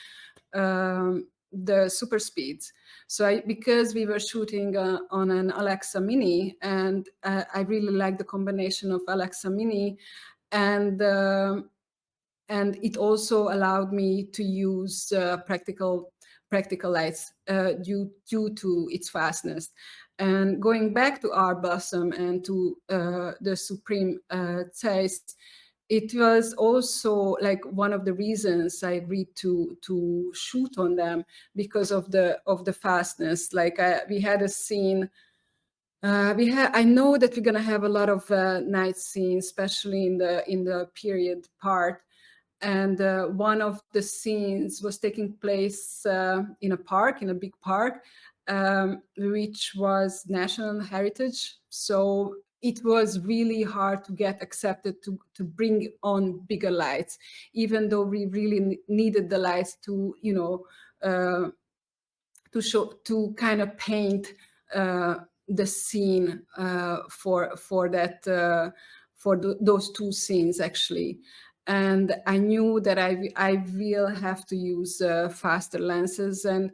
Speaker 5: super speeds. So because we were shooting on an Alexa Mini, and I really like the combination of Alexa Mini, and it also allowed me to use practical lights due to its fastness. And going back to Art Blossom and to the Supreme Zeiss, it was also like one of the reasons I agreed to shoot on them, because of the fastness. Like we had a scene. I know that we're gonna have a lot of night scenes, especially in the period part. And one of the scenes was taking place in a park, in a big park, which was national heritage. So it was really hard to get accepted to bring on bigger lights, even though we really needed the lights to, to kind of paint the scene for that those two scenes actually. And I knew that I will have to use faster lenses, and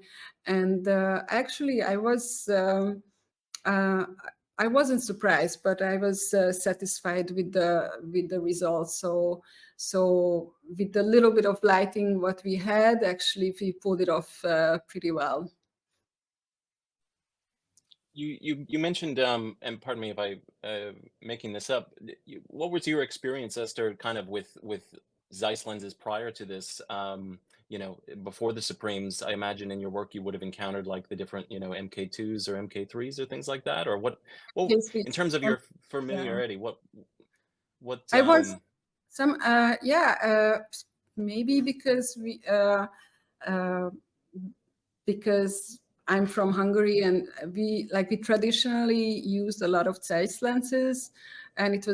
Speaker 5: actually I wasn't surprised, but I was satisfied with the results. So with the little bit of lighting what we had, actually we pulled it off pretty well.
Speaker 2: You mentioned, and pardon me if I making this up. What was your experience, Esther, kind of with Zeiss lenses prior to this? Before the Supremes, I imagine in your work you would have encountered like the different, MK2s or MK3s or things like that, or what? Well,
Speaker 5: Yes,
Speaker 2: in terms of your familiarity,
Speaker 5: yeah.
Speaker 2: what?
Speaker 5: I was maybe because because I'm from Hungary, and we traditionally used a lot of Zeiss lenses, and it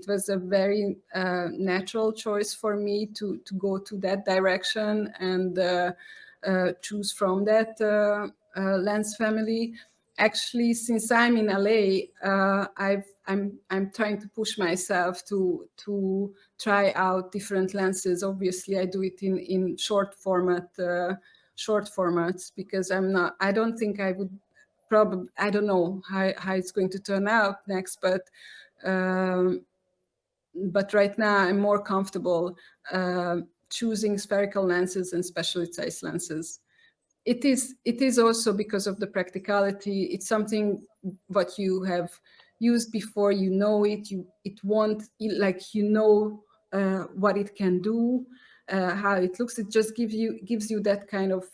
Speaker 5: was a very natural choice for me to go to that direction and choose from that lens family. Actually, since I'm in LA, I'm trying to push myself to try out different lenses. Obviously, I do it in short formats, because I don't think I would probably, I don't know how it's going to turn out next, but right now I'm more comfortable choosing spherical lenses and especially Zeiss lenses. It is also because of the practicality. It's something what you have used before, it won't, like, what it can do, how it looks. It just gives you that kind of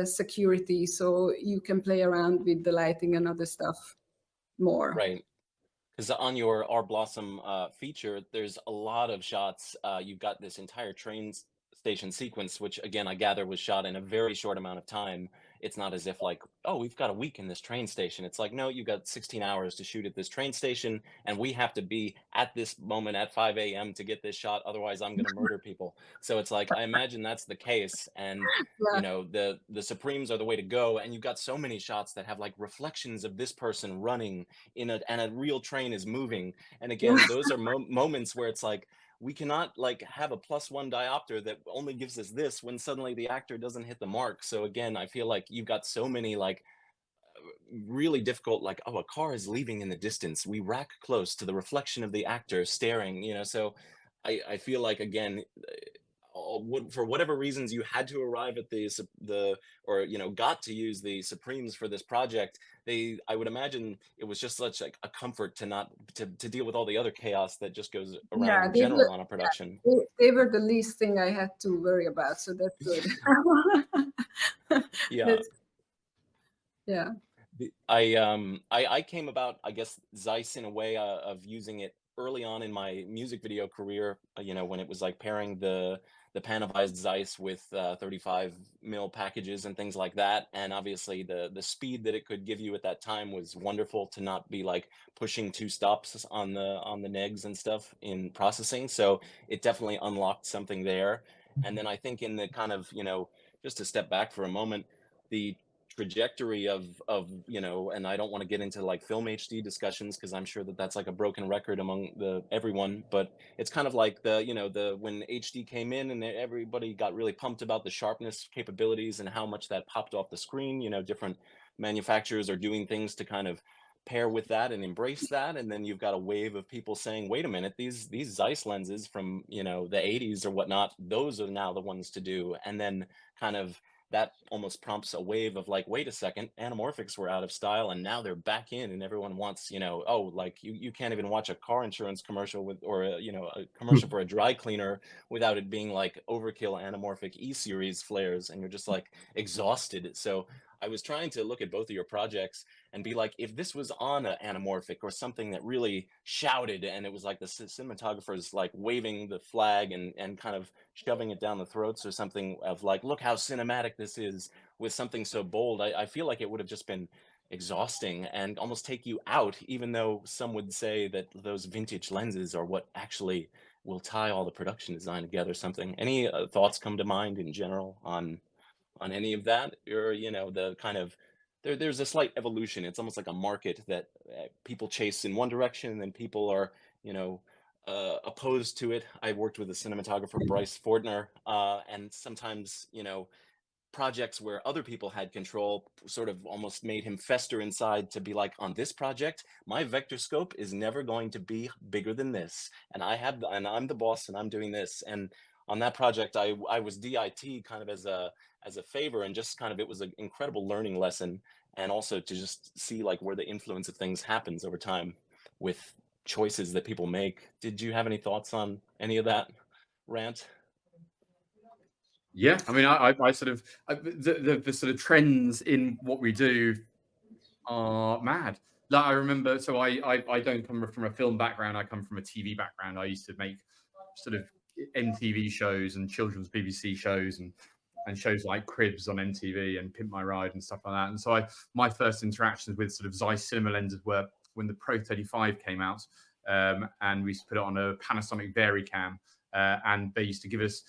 Speaker 5: security, so you can play around with the lighting and other stuff more.
Speaker 2: Right. Because on your Art Blossom feature, there's a lot of shots. You've got this entire train station sequence, which again, I gather was shot in a very short amount of time. It's not as if like, oh, we've got a week in this train station. It's like, no, you've got 16 hours to shoot at this train station, and we have to be at this moment at 5 a.m. to get this shot. Otherwise, I'm going to murder people. So it's like, I imagine that's the case. And,
Speaker 5: Yeah.
Speaker 2: the Supremes are the way to go. And you've got so many shots that have like reflections of this person running and a real train is moving. And again, those are moments where it's like, we cannot like have a +1 diopter that only gives us this when suddenly the actor doesn't hit the mark. So again, I feel like you've got so many like really difficult, like, oh, a car is leaving in the distance. We rack close to the reflection of the actor staring, so I feel like, again, for whatever reasons you had to arrive at the or got to use the Supremes for this project, I would imagine it was just such like a comfort to not to deal with all the other chaos that just goes around
Speaker 5: Yeah,
Speaker 2: in general on a production.
Speaker 5: they were the least thing I had to worry about, so that's good.
Speaker 2: Yeah.
Speaker 5: Yeah.
Speaker 2: I came about, I guess, Zeiss in a way of using it early on in my music video career, when it was like pairing the panavized Zeiss with 35mm packages and things like that. And obviously the speed that it could give you at that time was wonderful, to not be like pushing 2 stops on the negs and stuff in processing. So it definitely unlocked something there. And then I think in the kind of, just to step back for a moment, the trajectory of and I don't want to get into like film HD discussions, because I'm sure that that's like a broken record among everyone, but it's kind of like the when HD came in and everybody got really pumped about the sharpness capabilities and how much that popped off the screen. Different manufacturers are doing things to kind of pair with that and embrace that, and then you've got a wave of people saying, wait a minute, these Zeiss lenses from the 80s or whatnot, those are now the ones to do. And then kind of that almost prompts a wave of like, wait a second, anamorphics were out of style and now they're back in, and everyone wants, oh, like you can't even watch a car insurance commercial with, or a commercial for a dry cleaner without it being like overkill anamorphic E-series flares, and you're just like exhausted. So I was trying to look at both of your projects and be like, if this was on an anamorphic or something that really shouted, and it was like the cinematographers like waving the flag and kind of shoving it down the throats or something of like, look how cinematic this is, with something so bold, I feel like it would have just been exhausting and almost take you out, even though some would say that those vintage lenses are what actually will tie all the production design together. Something, any thoughts come to mind in general on any of that? Or the kind of there's a slight evolution. It's almost like a market that people chase in one direction, and then people are opposed to it. I worked with a cinematographer, Bryce Fortner, and sometimes projects where other people had control sort of almost made him fester inside to be like, on this project, my vector scope is never going to be bigger than this, and I'm the boss and I'm doing this. And on that project, I was DIT kind of as a favor, and just kind of, it was an incredible learning lesson, and also to just see like where the influence of things happens over time with choices that people make. Did you have any thoughts on any of that rant?
Speaker 4: Yeah, I mean, I sort of the sort of trends in what we do are mad. Like, I remember, so I don't come from a film background. I come from a TV background. I used to make sort of MTV shows and children's BBC shows and shows like Cribs on MTV and Pimp My Ride and stuff like that. And so my first interactions with sort of Zeiss cinema lenses were when the Pro 35 came out, and we used to put it on a Panasonic Varicam, and they used to give us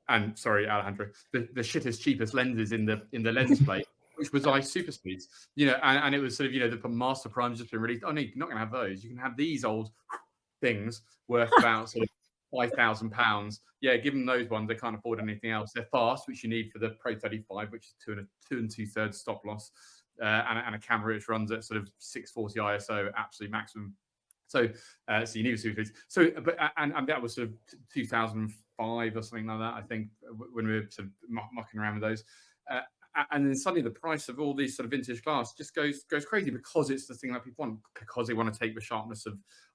Speaker 4: and sorry, Alejandro, the shittest, cheapest lenses in the lens plate, which was Zeiss Super Speeds, and it was sort of, the Master Prime's just been released. Oh no, you're not going to have those. You can have these old things worth about sort of £5,000. Yeah, give them those ones. They can't afford anything else. They're fast, which you need for the Pro 35, which is 2 2/3 stop loss, and a camera which runs at sort of 640 ISO, absolute maximum. So, so you need a super. So, but and that was sort of 2005 or something like that, I think, when we were sort of mucking around with those. And then suddenly the price of all these sort of vintage glass just goes crazy, because it's the thing that people want, because they want to take the sharpness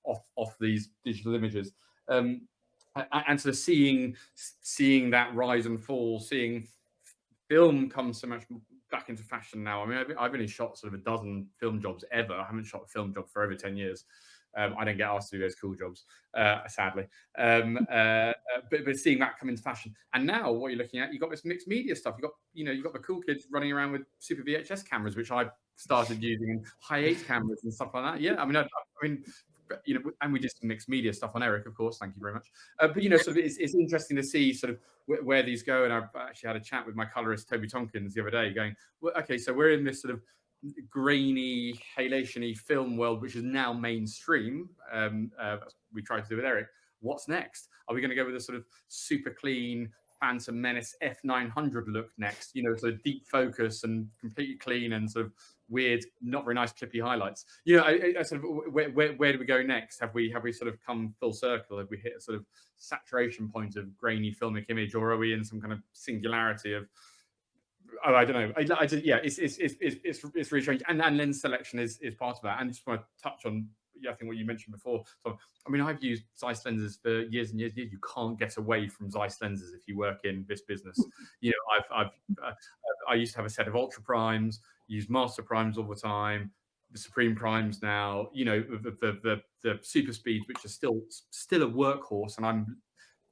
Speaker 4: off these digital images. And sort of seeing that rise and fall, seeing film come so much back into fashion now. I mean, I've only shot sort of a dozen film jobs ever. I haven't shot a film job for over 10 years. I don't get asked to do those cool jobs, sadly. But seeing that come into fashion, and now what you're looking at, you've got this mixed media stuff. You've got the cool kids running around with super VHS cameras, which I started using, and Hi8 cameras and stuff like that. Yeah, I mean, and we did some mixed media stuff on Eric, of course. Thank you very much. But sort of it's interesting to see sort of where these go. And I've actually had a chat with my colorist Toby Tompkins the other day, going, well, okay, so we're in this sort of grainy, halation-y film world, which is now mainstream. We tried to do with Eric. What's next? Are we going to go with a sort of super clean Phantom Menace F900 look next, you know, sort of deep focus and completely clean and sort of weird, not very nice clippy highlights. You know, I sort of where do we go next? Have we sort of come full circle? Have we hit a sort of saturation point of grainy filmic image, or are we in some kind of singularity of, oh, I don't know. Yeah, it's really strange. And lens selection is part of that. And just want to touch on, I think what you mentioned before. So, I mean, I've used Zeiss lenses for years and years and years. You can't get away from Zeiss lenses if you work in this business. You know, I used to have a set of ultra primes, use master primes all the time, the supreme primes now. You know, the super speeds, which are still a workhorse, and I'm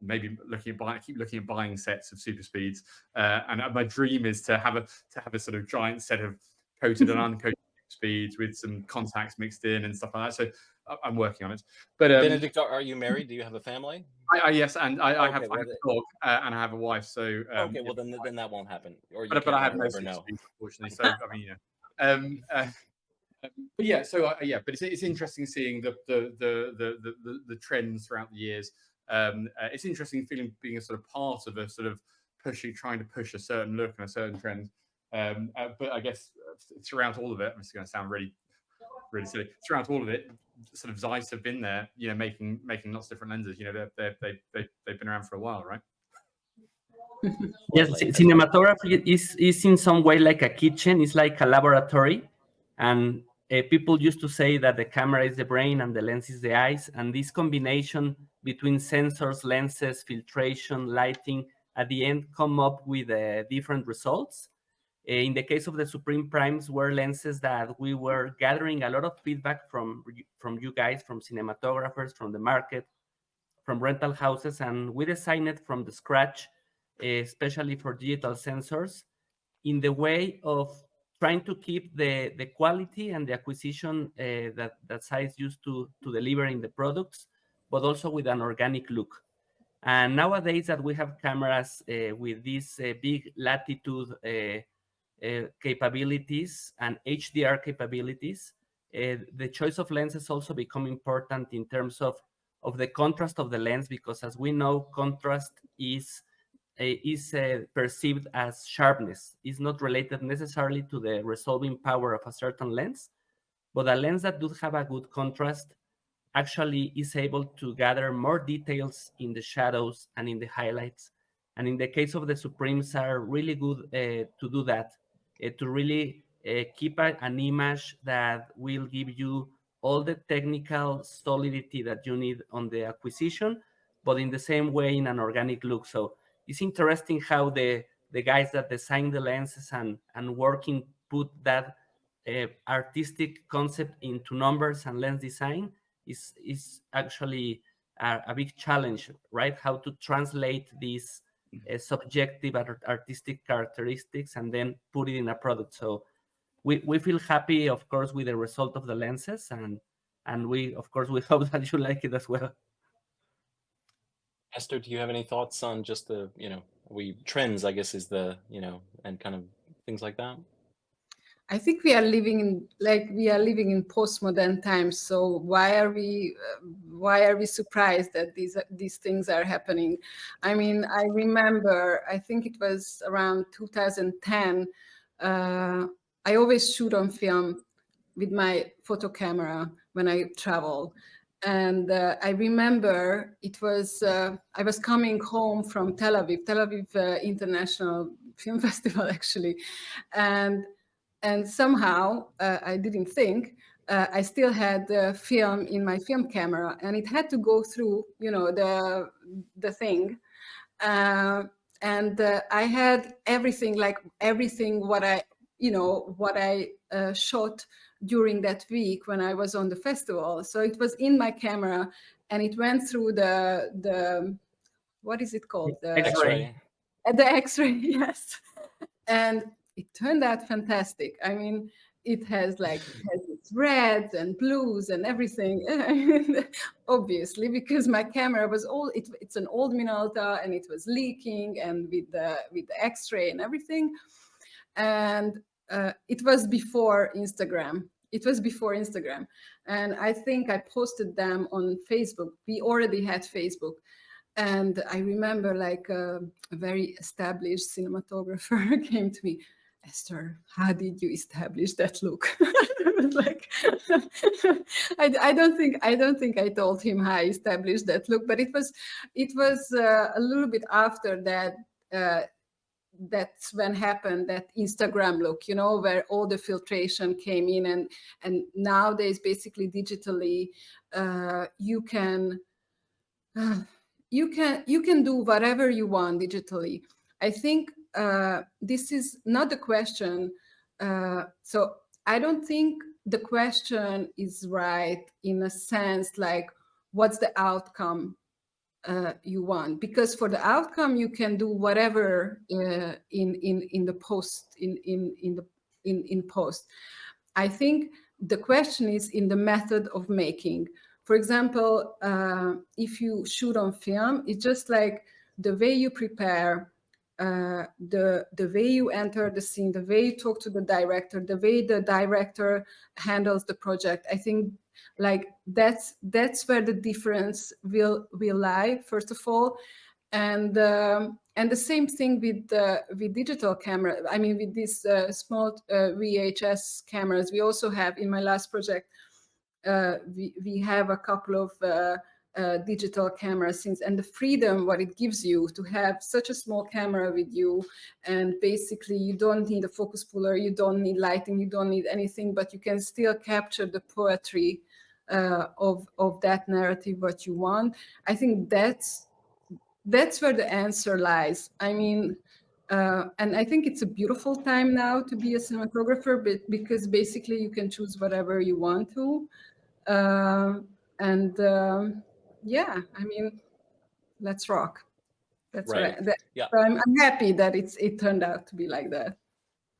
Speaker 4: maybe keep looking at buying sets of super speeds. And my dream is to have a sort of giant set of coated and uncoated speeds with some contacts mixed in and stuff like that. So I'm working on it. But
Speaker 2: Benedict, are you married? Do you have a family?
Speaker 4: Yes, and I
Speaker 2: Okay,
Speaker 4: have a dog and I have a wife. So
Speaker 2: okay, well then that won't happen. Or you
Speaker 4: but I have no
Speaker 2: never know.
Speaker 4: speeds, unfortunately. So I mean, you know. But yeah, so yeah, but it's interesting seeing the trends throughout the years. It's interesting being a sort of part of a sort of trying to push a certain look and a certain trend. But I guess throughout all of it, this is going to sound really silly. Throughout all of it, sort of Zeiss have been there, you know, making lots of different lenses. You know, they've been around for a while, right?
Speaker 3: Yes, cinematography is in some way like a kitchen. It's like a laboratory, and people used to say that the camera is the brain and the lens is the eyes, and this combination between sensors, lenses, filtration, lighting, at the end come up with different results. In the case of the Supreme Primes, were lenses that we were gathering a lot of feedback from you guys, from cinematographers, from the market, from rental houses, and we designed it from the scratch, especially for digital sensors, in the way of trying to keep the quality and the acquisition that Zeiss used to deliver in the products, but also with an organic look. And nowadays that we have cameras with these big latitude capabilities and HDR capabilities, the choice of lenses also become important in terms of the contrast of the lens, because as we know, contrast is perceived as sharpness. It's not related necessarily to the resolving power of a certain lens, but a lens that does have a good contrast actually is able to gather more details in the shadows and in the highlights. And in the case of the Supremes, are really good to do that, to really keep an image that will give you all the technical solidity that you need on the acquisition, but in the same way in an organic look. So it's interesting how the guys that design the lenses and working put that artistic concept into numbers and lens design is actually a big challenge, right? How to translate these subjective artistic characteristics and then put it in a product. So we feel happy, of course, with the result of the lenses, and we, of course, we hope that you like it as well.
Speaker 2: Esther, do you have any thoughts on just the, trends, I guess, is the, and kind of things like that?
Speaker 5: I think we are living in postmodern times. So why are we surprised that these things are happening? I mean, I remember, I think it was around 2010. I always shoot on film with my photo camera when I travel. And I remember it was, I was coming home from Tel Aviv International Film Festival, actually. And somehow, I didn't think, I still had the film in my film camera, and it had to go through, the thing. And I had everything what I shot during that week when I was on the festival. So it was in my camera, and it went through the what is it called? The
Speaker 2: X-ray.
Speaker 5: The X-ray, yes. And it turned out fantastic. I mean, it has its reds and blues and everything. Obviously, because my camera was it's an old Minolta, and it was leaking, and with the X-ray and everything. And it was before Instagram. And I think I posted them on Facebook. We already had Facebook. And I remember like a very established cinematographer came to me, Esther, how did you establish that look? I was like, I don't think I told him how I established that look, but it was a little bit after that. That's when happened that Instagram look, you know, where all the filtration came in, and nowadays basically digitally you can do whatever you want digitally. I think this is not the question. So I don't think the question is right in a sense like what's the outcome you want, because for the outcome you can do whatever in the post in post. I think the question is in the method of making. For example, if you shoot on film, it's just like the way you prepare, the way you enter the scene, the way you talk to the director, the way the director handles the project. I think like that's where the difference will lie, first of all. And the same thing with digital camera. I mean, with these small VHS cameras, we also have in my last project, we have a couple of digital cameras, and the freedom what it gives you to have such a small camera with you, and basically you don't need a focus puller, you don't need lighting, you don't need anything, but you can still capture the poetry of that narrative what you want. I think that's where the answer lies. I mean, and I think it's a beautiful time now to be a cinematographer, but because basically you can choose whatever you want to. Yeah, I mean, let's rock. That's
Speaker 2: Right. Yeah.
Speaker 5: So I'm happy that it turned out to be like that.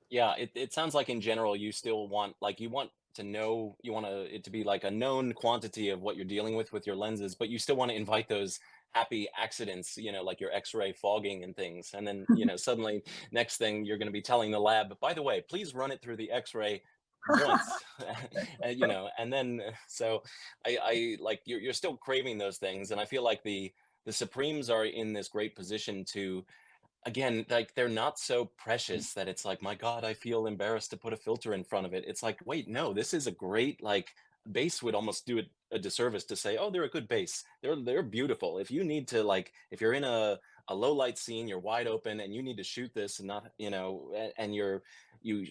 Speaker 2: Yeah, it sounds like in general you still want, like, you want to know, you want it to be like a known quantity of what you're dealing with your lenses, but you still want to invite those happy accidents, you know, like your X-ray fogging and things. And then, you know, suddenly next thing you're going to be telling the lab, by the way, please run it through the X-ray once. And, you know, and then so I like you're still craving those things, and I feel like the Supremes are in this great position to, again, like, they're not so precious that it's like, my God, I feel embarrassed to put a filter in front of it. It's like, wait, no, this is a great, like, base would almost do it a disservice to say, oh, they're a good base. They're beautiful. If you need to, like, if you're in a low light scene, you're wide open and you need to shoot this and not, you know, and you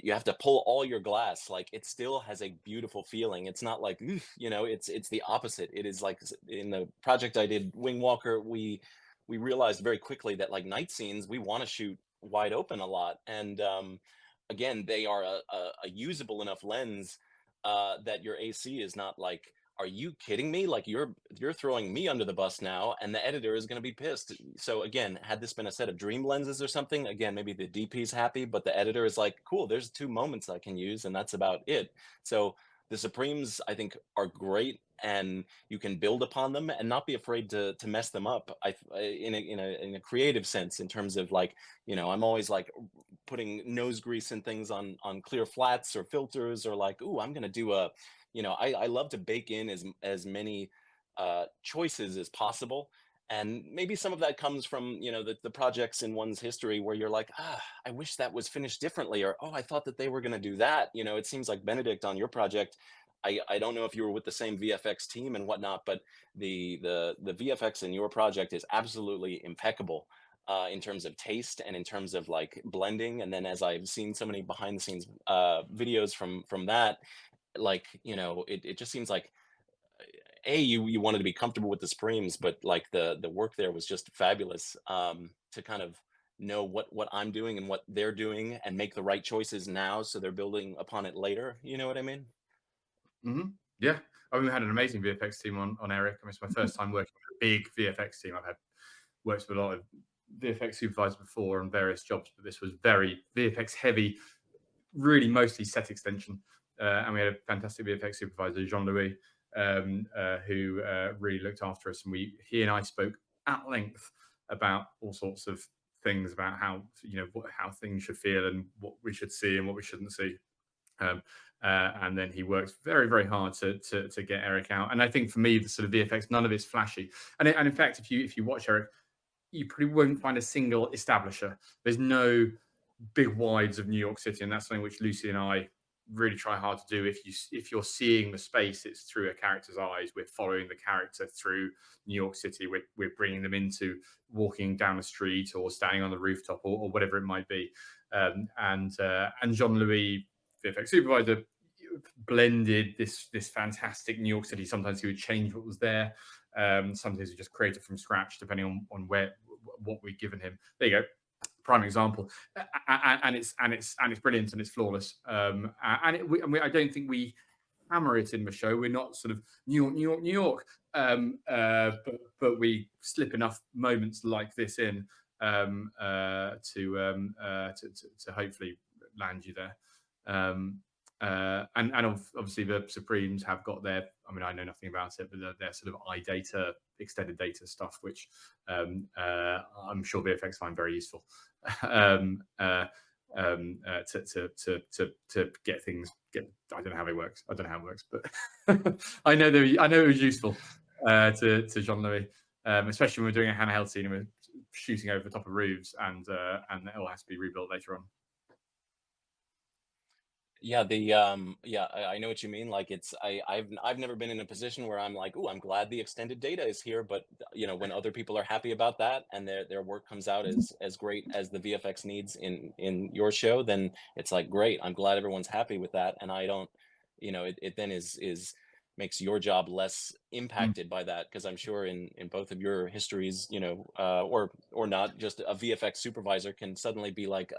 Speaker 2: have to pull all your glass, like, it still has a beautiful feeling. It's not like, "Oof," you know, it's the opposite. It is like, in the project I did, Wingwalker, we realized very quickly that, like, night scenes, we want to shoot wide open a lot. And again, they are a usable enough lens that your AC is not like, are you kidding me? Like, you're throwing me under the bus now, and the editor is going to be pissed. So again, had this been a set of dream lenses or something, again, maybe the DP's happy, but the editor is like, cool, there's 2 moments I can use, and that's about it. So the Supremes, I think, are great, and you can build upon them and not be afraid to mess them up. In a creative sense, in terms of, like, you know, I'm always like putting nose grease and things on clear flats or filters, or like, ooh, I'm gonna do a, you know, I love to bake in as many choices as possible. And maybe some of that comes from, you know, the projects in one's history where you're like, I wish that was finished differently, or, oh, I thought that they were going to do that. You know, it seems like, Benedict, on your project, I don't know if you were with the same VFX team and whatnot, but the VFX in your project is absolutely impeccable in terms of taste and in terms of, like, blending. And then, as I've seen so many behind the scenes videos from that, like, you know, it just seems like, you wanted to be comfortable with the Supremes, but, like, the work there was just fabulous, to kind of know what I'm doing and what they're doing, and make the right choices now so they're building upon it later. You know what I mean?
Speaker 4: Mm-hmm. Yeah, I mean, we had an amazing VFX team on Eric. I mean, it's my first time working with a big VFX team. I've had worked with a lot of VFX supervisors before on various jobs, but this was very VFX heavy, really mostly set extension. And we had a fantastic VFX supervisor, Jean-Louis, who really looked after us. And he and I spoke at length about all sorts of things, about how, you know, how things should feel and what we should see and what we shouldn't see. and then he works very, very hard to get Eric out. And I think for me, the sort of VFX, none of it's flashy. And in fact, if you watch Eric, you probably won't find a single establisher. There's no big wides of New York City, and that's something which Lucy and I really try hard to do. If you're seeing the space, it's through a character's eyes. We're following the character through New York City. We're bringing them into walking down the street or standing on the rooftop or whatever it might be. And Jean-Louis, VFX supervisor, blended this fantastic New York City. Sometimes he would change what was there. Sometimes he just create it from scratch, depending on what we've given him. There you go. Prime example, and it's brilliant and it's flawless. I don't think we hammer it in the show. We're not sort of New York, but we slip enough moments like this in to hopefully land you there. And obviously the Supremes have got their, I mean, I know nothing about it, but their sort of iData, extended data stuff, which I'm sure VFX find very useful to get things. I don't know how it works. But I know it was useful to Jean-Louis, especially when we're doing a handheld scene and we're shooting over the top of roofs, and it all has to be rebuilt later on.
Speaker 2: Yeah, I know what you mean. Like I've never been in a position where I'm like, oh, I'm glad the extended data is here, but when other people are happy about that and their work comes out as great as the VFX needs in your show, then it's like, great, I'm glad everyone's happy with that, and I don't, it then is makes your job less impacted by that, because I'm sure in both of your histories, or not, just a VFX supervisor can suddenly be like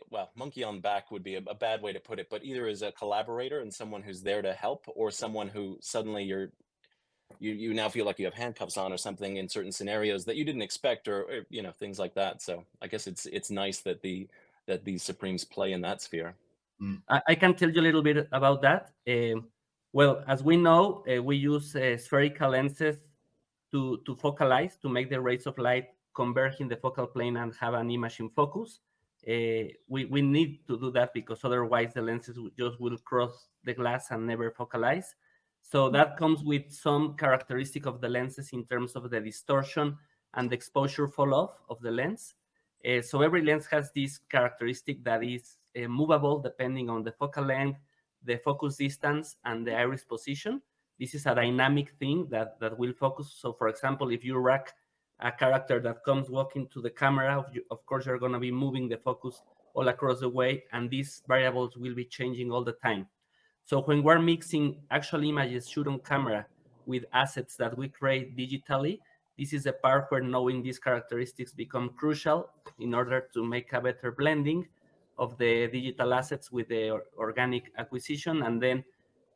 Speaker 2: well, monkey on the back would be a bad way to put it, but either as a collaborator and someone who's there to help, or someone who suddenly you now feel like you have handcuffs on or something in certain scenarios that you didn't expect, or things like that. So I guess it's nice that these Supremes play in that sphere.
Speaker 3: I can tell you a little bit about that. Well, as we know, we use spherical lenses to focalize, to make the rays of light converge in the focal plane and have an image in focus. We need to do that because otherwise the lenses just will cross the glass and never focalize. So that comes with some characteristic of the lenses in terms of the distortion and the exposure fall off of the lens. So every lens has this characteristic that is movable depending on the focal length, the focus distance, and the iris position. This is a dynamic thing that will focus. So for example, if you rack a character that comes walking to the camera, of course, you're going to be moving the focus all across the way, and these variables will be changing all the time. So when we're mixing actual images shoot on camera with assets that we create digitally, this is the part where knowing these characteristics become crucial in order to make a better blending of the digital assets with the organic acquisition. And then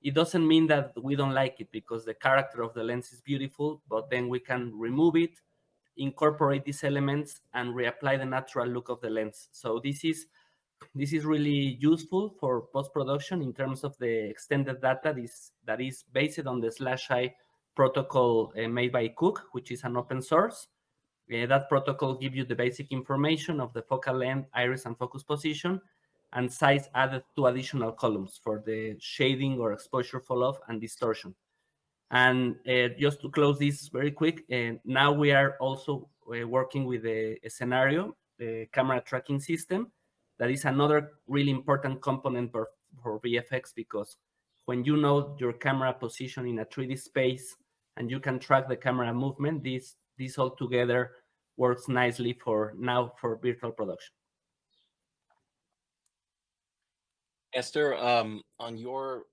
Speaker 3: it doesn't mean that we don't like it, because the character of the lens is beautiful, but then we can remove it, incorporate these elements, and reapply the natural look of the lens. So this is really useful for post-production in terms of the extended data that is based on the /i protocol made by Cook, which is an open source. That protocol gives you the basic information of the focal length, iris, and focus position, and Zeiss added 2 additional columns for the shading or exposure fall-off and distortion. And just to close this very quick, now we are also working with a scenario, the camera tracking system. That is another really important component for VFX, because when you know your camera position in a 3D space and you can track the camera movement, this all together works nicely for virtual production.
Speaker 2: Esther, on your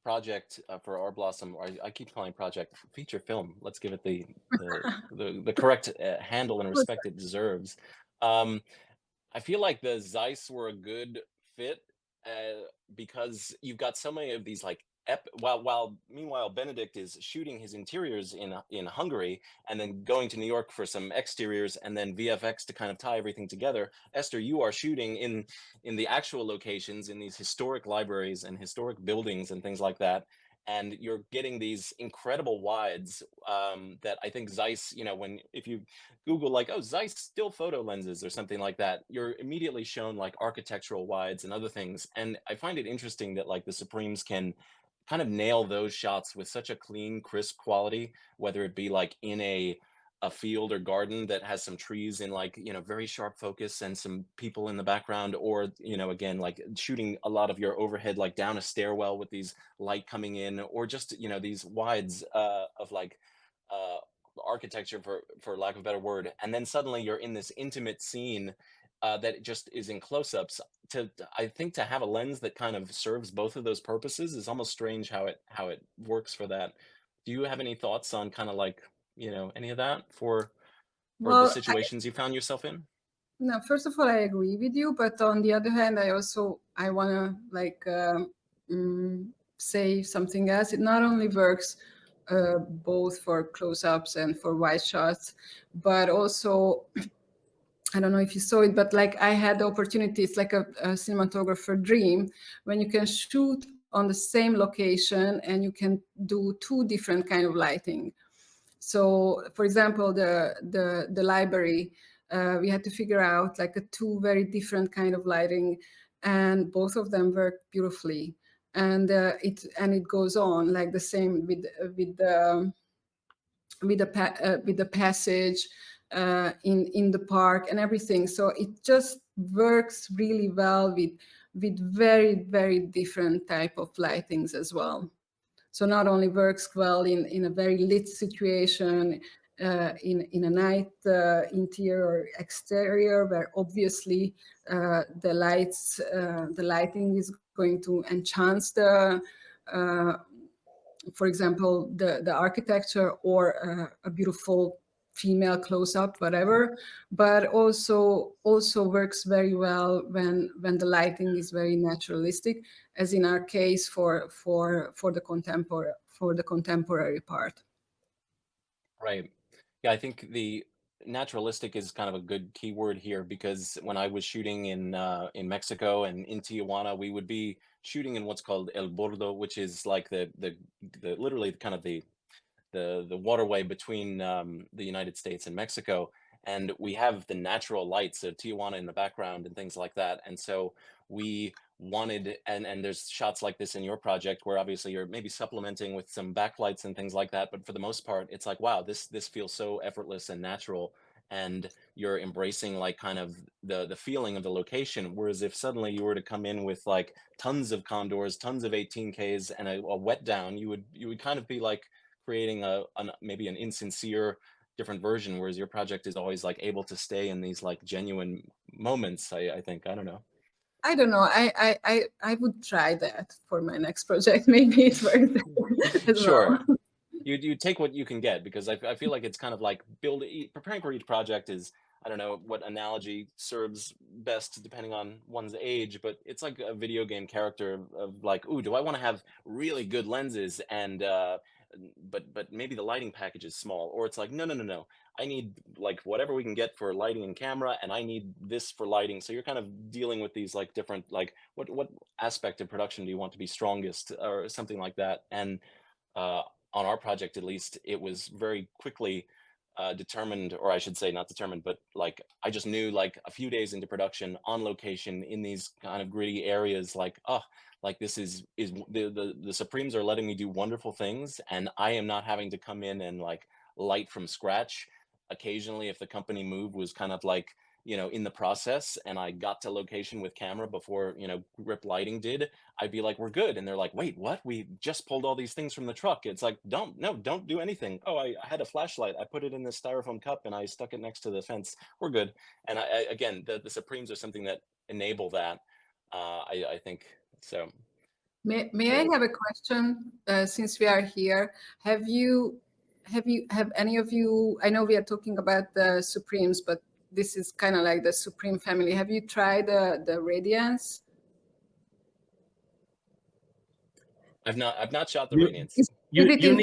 Speaker 2: project for Our Blossom, or I keep calling project feature film. Let's give it the correct handle and respect it deserves. I feel like the Zeiss were a good fit because you've got so many of these like while meanwhile Benedict is shooting his interiors in Hungary and then going to New York for some exteriors and then VFX to kind of tie everything together. Esther, you are shooting in the actual locations in these historic libraries and historic buildings and things like that. and you're getting these incredible wides that I think Zeiss, if you Google like, oh, Zeiss still photo lenses or something like that, you're immediately shown like architectural wides and other things. And I find it interesting that like the Supremes can kind of nail those shots with such a clean, crisp quality, whether it be like in a field or garden that has some trees in like, very sharp focus and some people in the background, or, again, like shooting a lot of your overhead, like down a stairwell with these light coming in, or just, these wides of like architecture, for lack of a better word. And then suddenly you're in this intimate scene that just is in close-ups. I think to have a lens that kind of serves both of those purposes is almost strange how it works for that. Do you have any thoughts on kind of like, any of that for the situations you found yourself in?
Speaker 5: No, first of all, I agree with you, but on the other hand, I want to like say something else. It not only works both for close-ups and for wide shots, but also, I don't know if you saw it, but like I had the opportunity, it's like a cinematographer dream, when you can shoot on the same location and you can do two different kind of lighting. So, for example, the library, we had to figure out like two very different kind of lighting, and both of them work beautifully. And it goes on like the same with the passage in the park and everything. So it just works really well with very, very different type of lightings as well. So not only works well in a very lit situation, in a night interior or exterior, where obviously the lighting is going to enhance for example, the architecture or a beautiful female close-up, whatever, but also works very well when the lighting is very naturalistic, as in our case for the contemporary part.
Speaker 2: Right. Yeah, I think the naturalistic is kind of a good keyword here, because when I was shooting in Mexico and in Tijuana, we would be shooting in what's called El Bordo, which is like the literally kind of the waterway between the United States and Mexico. And we have the natural lights of Tijuana in the background and things like that. And so we wanted, and there's shots like this in your project where obviously you're maybe supplementing with some backlights and things like that. But for the most part, it's like, wow, this feels so effortless and natural. And you're embracing like kind of the feeling of the location. Whereas if suddenly you were to come in with like tons of condors, tons of 18Ks and a wet down, you would kind of be like creating maybe an insincere different version, whereas your project is always like able to stay in these like genuine moments. I think, I don't know.
Speaker 5: I don't know. I would try that for my next project. Maybe it works.
Speaker 2: Sure. Well. You take what you can get, because I feel like it's kind of like preparing for each project is, I don't know what analogy serves best depending on one's age, but it's like a video game character of like, ooh, do I want to have really good lenses and but maybe the lighting package is small, or it's like, no, I need like whatever we can get for lighting and camera, and I need this for lighting. So you're kind of dealing with these like different, like what aspect of production do you want to be strongest, or something like that. And on our project, at least, it was very quickly determined, or I should say not determined, but like I just knew like a few days into production on location in these kind of gritty areas, like, oh, like this is the Supremes are letting me do wonderful things, and I am not having to come in and like light from scratch. Occasionally, if the company move was kind of like, in the process, and I got to location with camera before, grip lighting did, I'd be like, we're good. And they're like, wait, what? We just pulled all these things from the truck. It's like, don't do anything. Oh, I had a flashlight. I put it in this styrofoam cup and I stuck it next to the fence. We're good. And again, the Supremes are something that enable that. I think so.
Speaker 5: May I have a question, since we are here? Have any of you, I know we are talking about the Supremes, but this is kind of like the Supreme family. Have you tried the Radiance?
Speaker 2: I've not shot the Radiance.
Speaker 3: You need to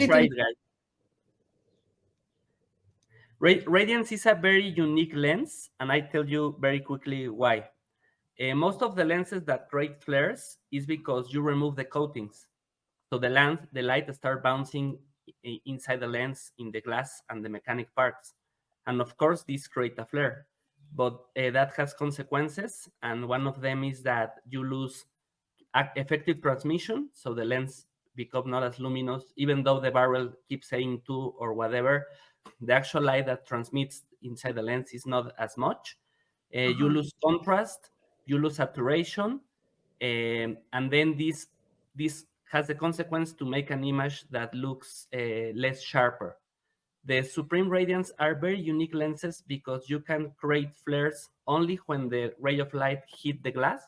Speaker 3: try it, guys. Radiance is a very unique lens, and I tell you very quickly why. Most of the lenses that create flares is because you remove the coatings. So the light start bouncing inside the lens, in the glass and the mechanic parts. And of course, this create a flare. But that has consequences. And one of them is that you lose effective transmission. So the lens become not as luminous, even though the barrel keeps saying 2 or whatever. The actual light that transmits inside the lens is not as much. You lose contrast, you lose saturation, and then this has the consequence to make an image that looks less sharper. The Supreme Radiance are very unique lenses because you can create flares only when the ray of light hit the glass.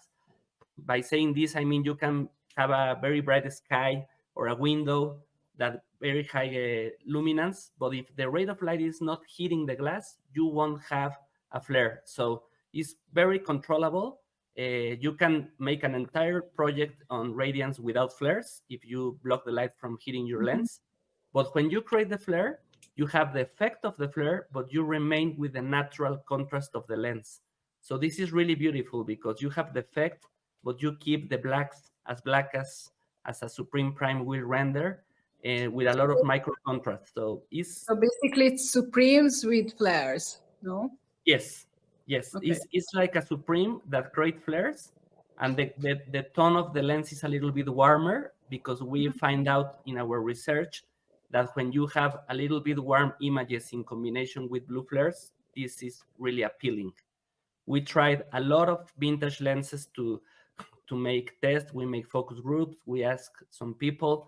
Speaker 3: By saying this, I mean you can have a very bright sky or a window that very high luminance, but if the ray of light is not hitting the glass, you won't have a flare. So it's very controllable. You can make an entire project on radiance without flares if you block the light from hitting your lens. But when you create the flare, you have the effect of the flare, but you remain with the natural contrast of the lens. So this is really beautiful because you have the effect, but you keep the blacks as black as a Supreme Prime will render, with a lot of micro contrast. So
Speaker 5: basically it's Supremes with flares, no?
Speaker 3: Yes.
Speaker 5: Okay.
Speaker 3: It's like a Supreme that create flares, and the tone of the lens is a little bit warmer because we find out in our research that when you have a little bit warm images in combination with blue flares, this is really appealing. We tried a lot of vintage lenses to make tests. We make focus groups. We ask some people,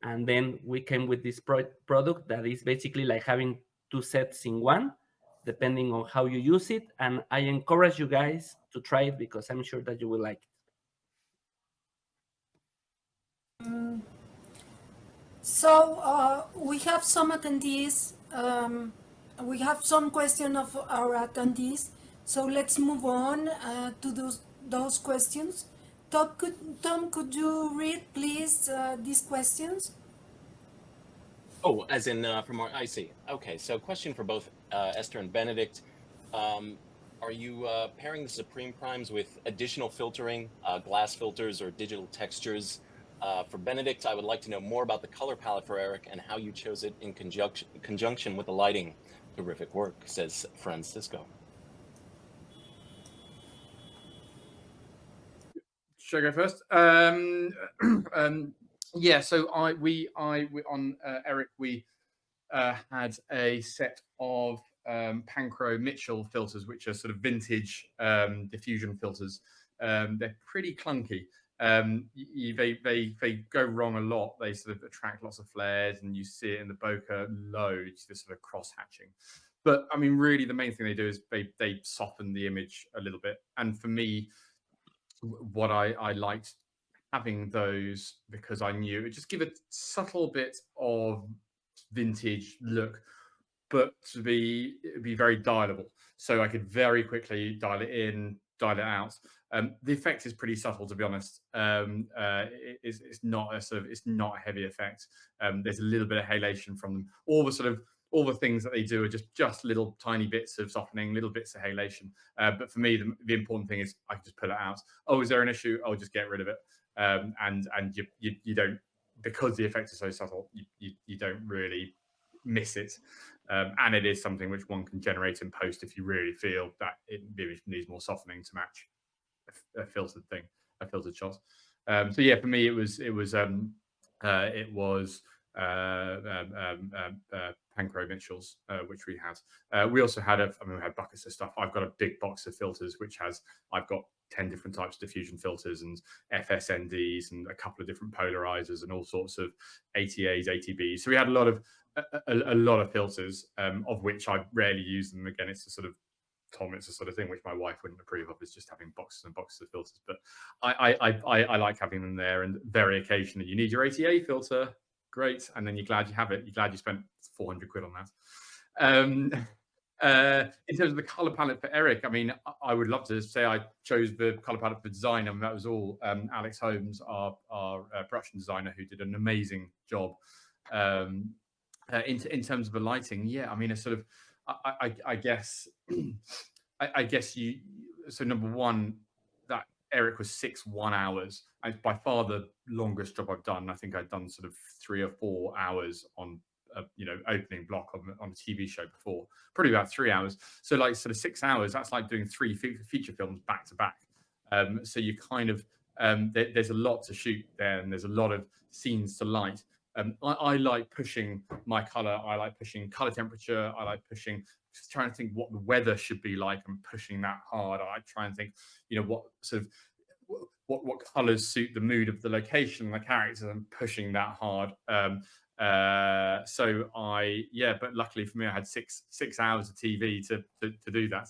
Speaker 3: and then we came with this product that is basically like having 2 sets in one, depending on how you use it. And I encourage you guys to try it because I'm sure that you will like it.
Speaker 1: So we have some attendees. We have some question of our attendees. So let's move on to those questions. Tom, could you read, please, these questions?
Speaker 2: Oh, as in from our, I see. Okay, so question for both Esther and Benedict. Are you pairing the Supreme Primes with additional filtering, glass filters or digital textures? For Benedict, I would like to know more about the color palette for Eric and how you chose it in conjunction with the lighting. Terrific work, says Francisco.
Speaker 4: Should I go first? Yeah, so we on Eric, we had a set of Pancro Mitchell filters, which are sort of vintage diffusion filters. They're pretty clunky. They go wrong a lot. They sort of attract lots of flares, and you see it in the bokeh loads, this sort of cross hatching. But I mean, really, the main thing they do is they soften the image a little bit. And for me, what I liked having those because I knew it just give a subtle bit of vintage look, but to be very dialable, so I could very quickly dial it in, dial it out. The effect is pretty subtle, to be honest. It's not a heavy effect. There's a little bit of halation from them. All the things that they do are just little tiny bits of softening, little bits of halation. But for me, the important thing is I can just pull it out. Oh, is there an issue? I'll just get rid of it. And you don't, because the effect is so subtle, you don't really miss it. And it is something which one can generate in post if you really feel that it needs more softening to match a filtered thing, a filtered shot. So yeah, for me it was Pancro Mitchells, which we had. We also had we had buckets of stuff. I've got a big box of filters, I've got 10 different types of diffusion filters and FSNDs and a couple of different polarizers and all sorts of ATAs, ATBs. So we had a lot of filters, of which I rarely use them. Again, it's the sort of thing which my wife wouldn't approve of, is just having boxes and boxes of filters. But I like having them there, and very occasionally you need your ATA filter. Great, and then you're glad you have it. You're glad you spent 400 quid on that. In terms of the color palette for Eric, I mean, I would love to say I chose the color palette for design, and that was all Alex Holmes, our production designer, who did an amazing job. In terms of the lighting, yeah, I mean, it's sort of, I guess, I guess you. So number one, that Eric was 6 1 hours. And by far the longest job I've done. I think I'd done sort of 3 or 4 hours on a opening block on a TV show before, probably about 3 hours. So like sort of 6 hours, that's like doing 3 feature films back to back. So you kind of there's a lot to shoot there, and there's a lot of scenes to light. I like pushing my color. I like pushing color temperature. I like pushing, just trying to think what the weather should be like and pushing that hard. I try and think, what sort of what colors suit the mood of the location and the characters, and pushing that hard. But luckily for me, I had six hours of TV to do that,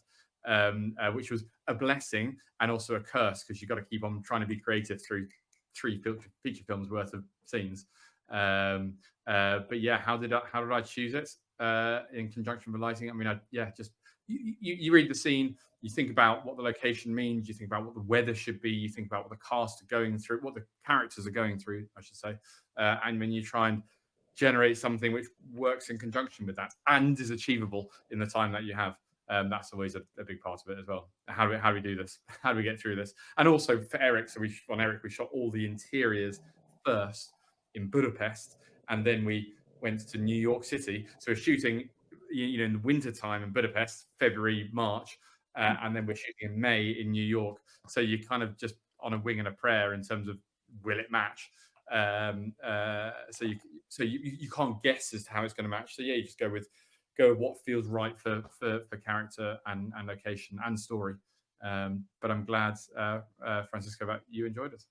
Speaker 4: which was a blessing and also a curse, because you've got to keep on trying to be creative through 3 feature films worth of scenes. But yeah, how did I choose it in conjunction with lighting? I mean, just you read the scene, you think about what the location means, you think about what the weather should be, you think about what the cast are going through, what the characters are going through, I should say, and when you try and generate something which works in conjunction with that and is achievable in the time that you have. That's always a big part of it as well. How do we do this? How do we get through this? And also for Eric, we shot all the interiors first in Budapest, and then we went to New York City. So we're shooting, in the winter time in Budapest, February, March, and then we're shooting in May in New York. So you're kind of just on a wing and a prayer in terms of will it match. So you can't guess as to how it's going to match. So yeah, you just go with what feels right for character and location and story. But I'm glad, Francisco, that you enjoyed it.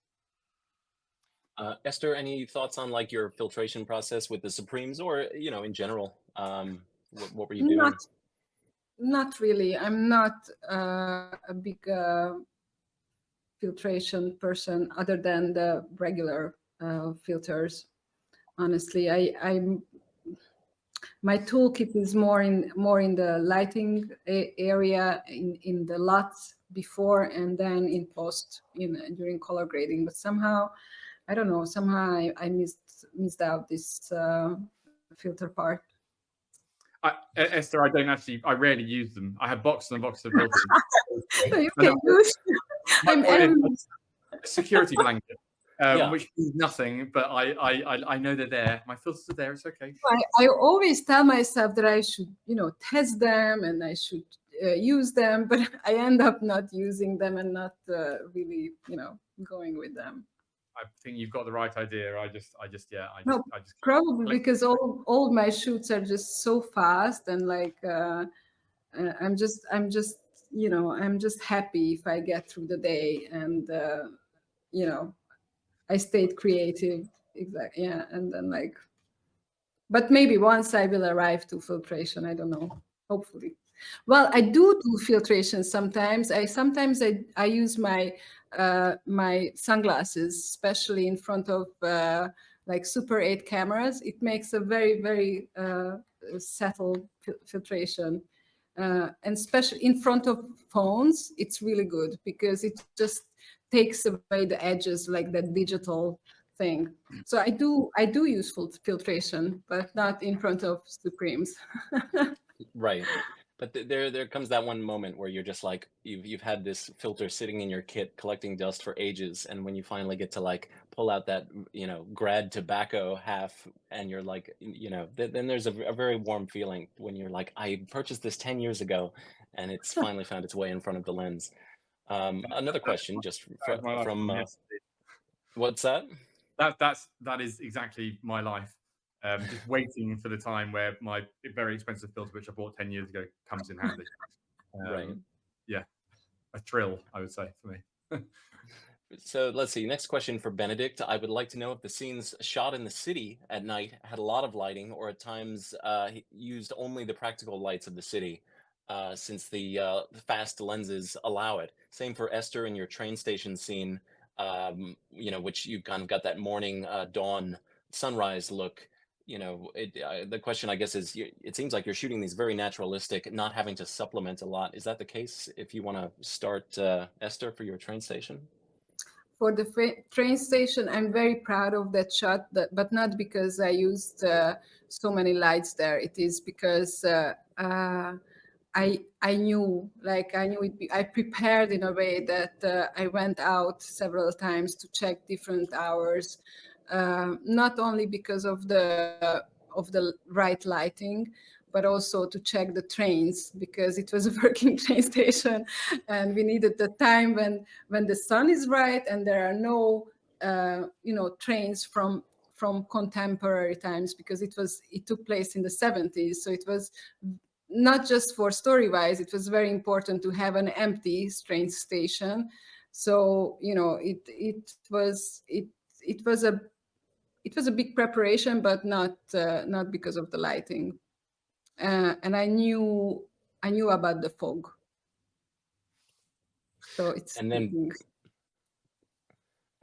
Speaker 2: Esther, any thoughts on like your filtration process with the Supremes, or in general? What were you doing?
Speaker 5: Not really. I'm not a big filtration person, other than the regular filters. Honestly, my toolkit is more in the lighting area, in the LUTs before, and then in post during color grading. But somehow, I don't know. Somehow I missed out this filter part.
Speaker 4: Esther, I rarely use them. I have boxes and boxes of filters.
Speaker 5: You can use. I'm
Speaker 4: a security blanket. Which means nothing, but I know they're there. My filters are there. It's okay.
Speaker 5: I always tell myself that I should, test them and I should use them, but I end up not using them and not really, going with them.
Speaker 4: I think you've got the right idea.
Speaker 5: Probably because all my shoots are just so fast, and like I'm just happy if I get through the day, and I stayed creative. Exactly. Yeah. And then but maybe once I will arrive to filtration, I don't know, hopefully. Well, I do filtration sometimes. I use my sunglasses, especially in front of Super 8 cameras. It makes a very, very subtle filtration. And especially in front of phones, it's really good because it just takes away the edges, like that digital thing. So I do use filtration, but not in front of Supremes.
Speaker 2: Right. But there comes that one moment where you're just like, you've had this filter sitting in your kit collecting dust for ages, and when you finally get to pull out that grad tobacco half, and you're like, then there's a very warm feeling when you're like, I purchased this 10 years ago, and it's finally found its way in front of the lens. Another question, just from what's that?
Speaker 4: That is exactly my life. Just waiting for the time where my very expensive filter, which I bought 10 years ago, comes in handy.
Speaker 2: Right.
Speaker 4: Yeah, a thrill, I would say, for me.
Speaker 2: So let's see. Next question for Benedict. I would like to know if the scenes shot in the city at night had a lot of lighting, or at times used only the practical lights of the city, since the fast lenses allow it. Same for Esther in your train station scene, which you kind of got that morning dawn sunrise look. The question, I guess, is it seems like you're shooting these very naturalistic, not having to supplement a lot. Is that the case? If you want to start, Esther, for your train station?
Speaker 5: For the train station, I'm very proud of that shot, but not because I used so many lights there. It is because I knew, like I knew I prepared in a way that I went out several times to check different hours, not only because of the right lighting, but also to check the trains, because it was a working train station, and we needed the time when the sun is right and there are no trains from contemporary times, because it took place in the 70s, so it was not just for story-wise, it was very important to have an empty train station. So it was a big preparation, but not because of the lighting. And I knew about the fog. So it's
Speaker 2: and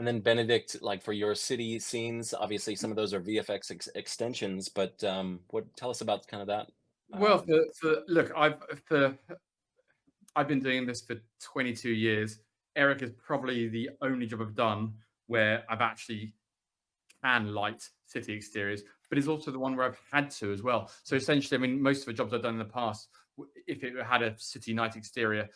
Speaker 2: then Benedict, like for your city scenes, obviously some of those are VFX extensions, but tell us about kind of that.
Speaker 4: Well, look, I've been doing this for 22 years. Eric is probably the only job I've done where I've actually can light city exteriors, but it's also the one where I've had to as well. So essentially, I mean, most of the jobs I've done in the past, if it had a city night exterior,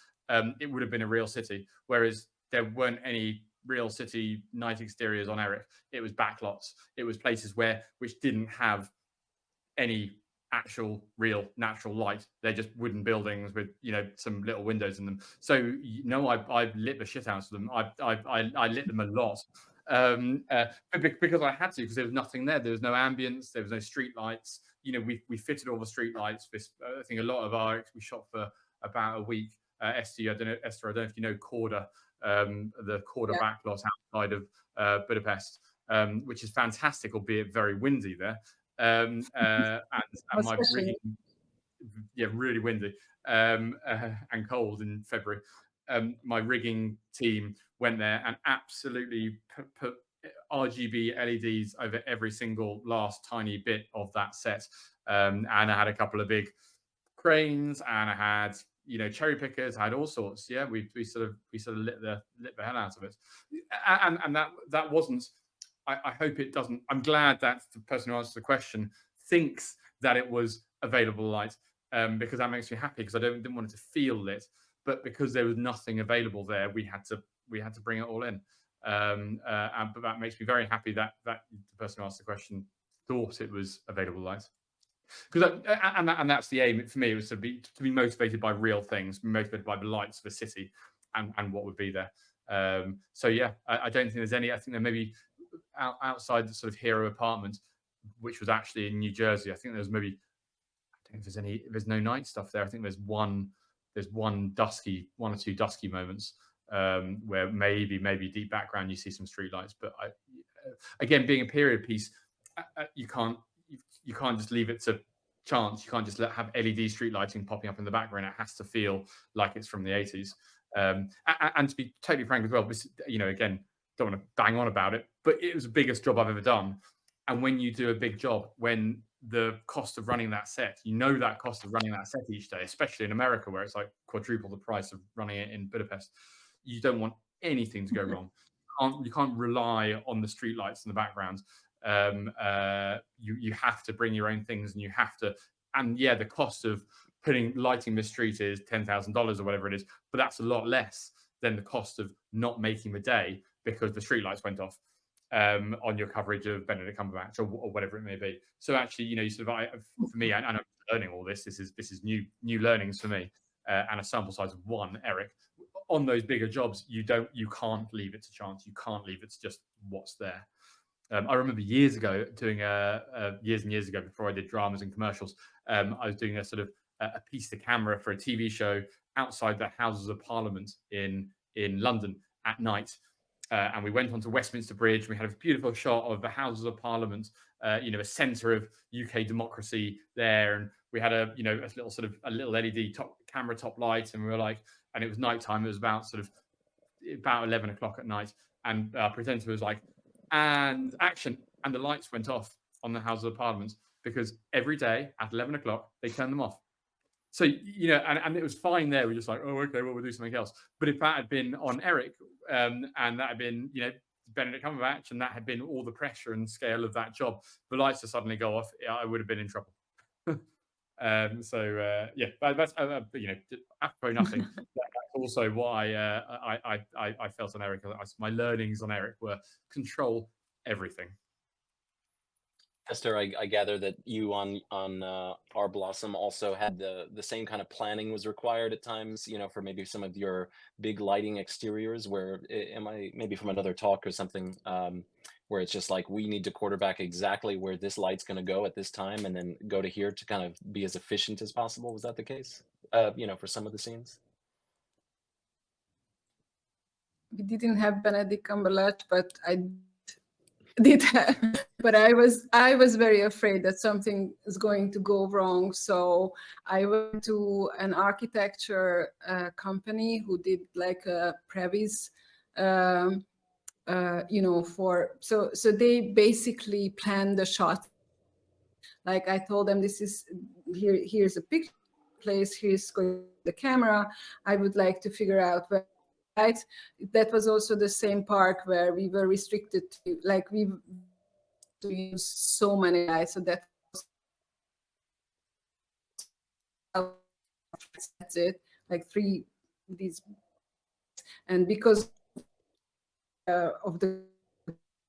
Speaker 4: it would have been a real city, whereas there weren't any real city night exteriors on Eric. It was backlots. It was places which didn't have any actual real natural light. They're just wooden buildings with some little windows in them. So I lit the shit out of them. I lit them a lot, because I had to, because there was nothing there. There was no ambience. There was no street lights. We fitted all the street lights. I think a lot of our we shot for about a week. Esther, I don't know if you know Korda, the Korda backlot outside of Budapest, which is fantastic, albeit very windy there. And my rigging, really windy and cold in February. My rigging team went there and absolutely put RGB LEDs over every single last tiny bit of that set. And I had a couple of big cranes, and I had cherry pickers. I had all sorts. Yeah, we sort of lit the hell out of it, and that wasn't. I hope it doesn't. I'm glad that the person who answers the question thinks that it was available light, because that makes me happy, because I didn't want it to feel lit, but because there was nothing available there, we had to bring it all in. But that makes me very happy that the person who asked the question thought it was available light, because and that's the aim for me. It was to be motivated by real things, motivated by the lights of the city, and what would be there. So yeah, I don't think there's any. I think there may be outside the sort of hero apartment, which was actually in New Jersey. I think there's maybe, I don't know if there's no night stuff there. I think there's one or two dusky moments where maybe deep background you see some street lights. But again, being a period piece, you can't just leave it to chance. You can't just have LED street lighting popping up in the background. It has to feel like it's from the 80s. And to be totally frank as well, this, again, don't want to bang on about it, but it was the biggest job I've ever done. And when you do a big job, when the cost of running that set, that cost of running that set each day, especially in America, where it's like quadruple the price of running it in Budapest, you don't want anything to go wrong. You can't rely on the street lights in the background. You have to bring your own things, and you have to. And yeah, the cost of lighting the street is $10,000 or whatever it is, but that's a lot less than the cost of not making the day because the street lights went off on your coverage of Benedict Cumberbatch or whatever it may be. So actually, you sort of, for me, and I'm learning all this. This is new learnings for me, and a sample size of one. Eric, on those bigger jobs, you can't leave it to chance. You can't leave it to just what's there. I remember years ago doing years and years ago, before I did dramas and commercials, I was doing a sort of a piece to camera for a TV show outside the Houses of Parliament in London at night. And we went onto Westminster Bridge. We had a beautiful shot of the Houses of Parliament, a centre of UK democracy there. And we had a little LED camera top light, and we were like, and it was nighttime. It was about 11 o'clock at night, and our presenter was like, and action, and the lights went off on the Houses of Parliament, because every day at 11 o'clock they turn them off. So, and it was fine there. We're just like, oh, okay, well, we'll do something else. But if that had been on Eric, and that had been, Benedict Cumberbatch, and that had been all the pressure and scale of that job, the lights to suddenly go off, I would have been in trouble. Yeah, that's apropos nothing. That's also why I felt on Eric. My learnings on Eric were control everything.
Speaker 2: Esther, I gather that you on our Blossom also had the same kind of planning was required at times, for maybe some of your big lighting exteriors. Where am I maybe from another talk or something, where it's just like we need to quarterback exactly where this light's going to go at this time, and then go to here to kind of be as efficient as possible. Was that the case? For some of the scenes.
Speaker 5: We didn't have Benedict Cumberbatch, but I did have, but I was very afraid that something is going to go wrong. So I went to an architecture company who did like a previs, so they basically planned the shot. Like I told them, this is here's a picture place, here's the camera. I would like to figure out where. Right? That was also the same park where we were restricted to, like, we to use so many lights, so that that's it, like three these, and because of the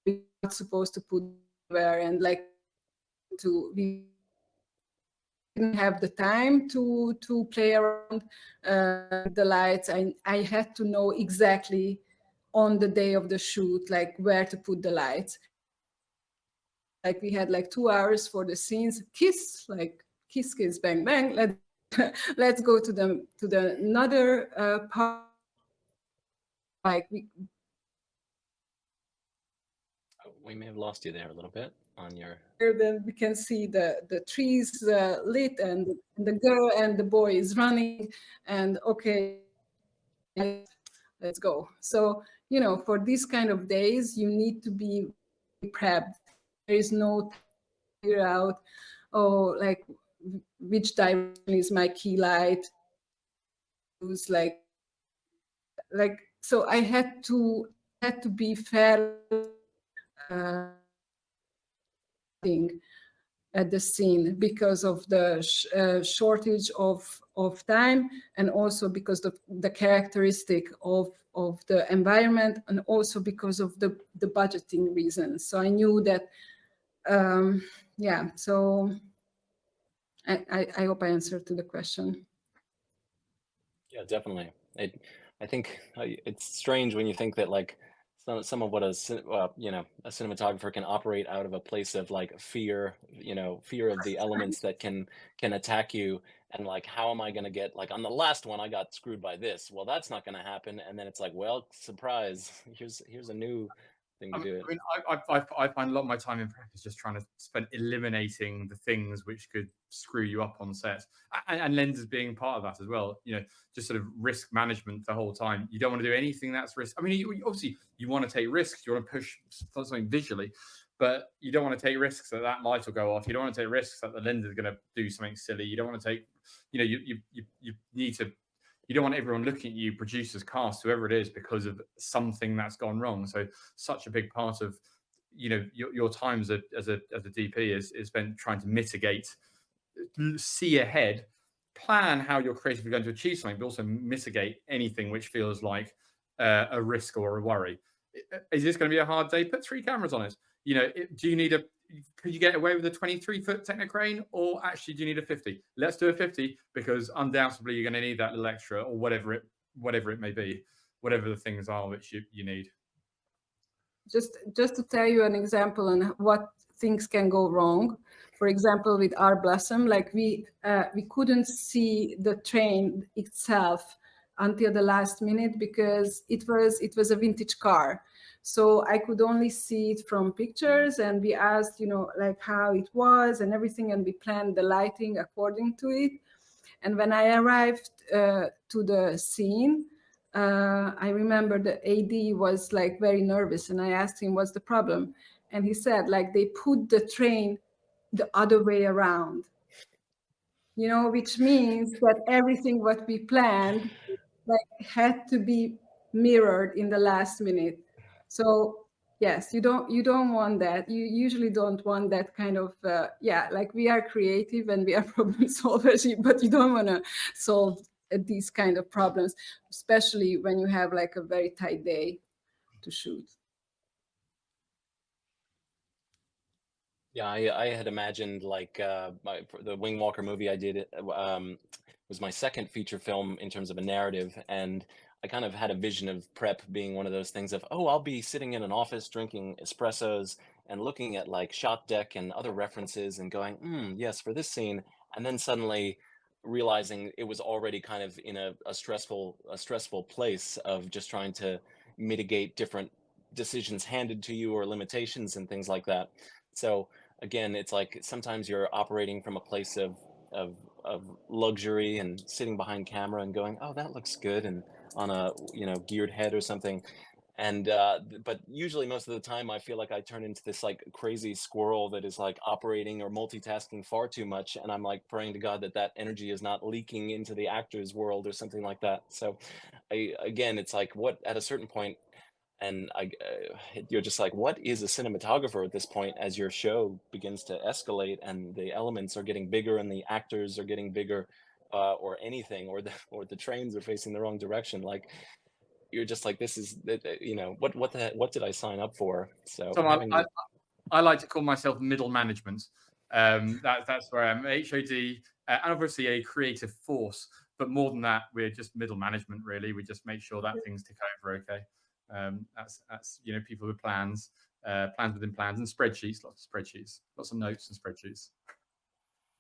Speaker 5: we're not supposed to put where, and like we didn't have the time to play around the lights. I had to know exactly on the day of the shoot, like where to put the lights. Like we had like 2 hours for the scenes. Kiss, like kiss, kiss, bang, bang. Let's go to the another part. Like
Speaker 2: we may have lost you there a little bit on your.
Speaker 5: Then we can see the trees lit, and the girl and the boy is running, and okay, let's go. So for these kind of days, you need to be prepped. There is no figure out, like which direction is my key light. Use like so I had to be fair. At the scene because of the shortage of time, and also because of the characteristic of the environment, and also because of the budgeting reasons. So I knew that, so I hope I answered to the question.
Speaker 2: Yeah, definitely. I think it's strange when you think that like some of what a cinematographer can operate out of a place of like fear, fear of the elements that can attack you, and like, how am I going to get, like on the last one I got screwed by this, well that's not going to happen, and then it's like, well, surprise, here's a new thing to do it.
Speaker 4: I mean, I find a lot of my time in practice just trying to spend eliminating the things which could screw you up on set, and lenses being part of that as well. Just sort of risk management the whole time. You don't want to do anything that's risk. I mean, obviously you want to take risks. You want to push something visually, but you don't want to take risks that light will go off. You don't want to take risks that the lens is going to do something silly. You don't want to take, you need to. You don't want everyone looking at you, producers, cast, whoever it is, because of something that's gone wrong. So such a big part of, your time as a DP is spent trying to mitigate, see ahead, plan how you're creatively going to achieve something, but also mitigate anything which feels like a risk or a worry. Is this going to be a hard day? Put 3 cameras on it. Do you need could you get away with a 23-foot Technocrane, or actually do you need a 50? Let's do a 50, because undoubtedly you're going to need that little extra, or whatever it may be, whatever the things are which you need.
Speaker 5: Just to tell you an example on what things can go wrong. For example, with our Blossom, like we couldn't see the train itself until the last minute, because it was a vintage car. So I could only see it from pictures, and we asked, like how it was and everything, and we planned the lighting according to it. And when I arrived to the scene, I remember the AD was like very nervous, and I asked him, what's the problem? And he said, like, they put the train the other way around, which means that everything what we planned like had to be mirrored in the last minute. So yes, you don't want that. You usually don't want that kind of like we are creative and we are problem solvers, but you don't want to solve these kind of problems, especially when you have like a very tight day to shoot.
Speaker 2: Yeah, I had imagined like the Wingwalker movie I did was my second feature film in terms of a narrative, and I kind of had a vision of prep being one of those things of, oh, I'll be sitting in an office drinking espressos and looking at like shot deck and other references and going, yes, for this scene, and then suddenly realizing it was already kind of in a stressful place of just trying to mitigate different decisions handed to you or limitations and things like that. So again, it's like sometimes you're operating from a place of luxury and sitting behind camera and going, oh, that looks good, and on a geared head or something. And but usually most of the time I feel like I turn into this like crazy squirrel that is like operating or multitasking far too much, and I'm like praying to God that that energy is not leaking into the actor's world or something like that. So again, it's like, what at a certain point, and you're just like, what is a cinematographer at this point as your show begins to escalate and the elements are getting bigger and the actors are getting bigger, or anything, or the trains are facing the wrong direction? Like, you're just like, this is what did I sign up for? So
Speaker 4: I like to call myself middle management. That's where I'm HOD, and obviously a creative force, but more than that, we're just middle management, really. We just make sure that things tick over okay. That's people with plans, plans within plans, and spreadsheets, lots of notes and spreadsheets.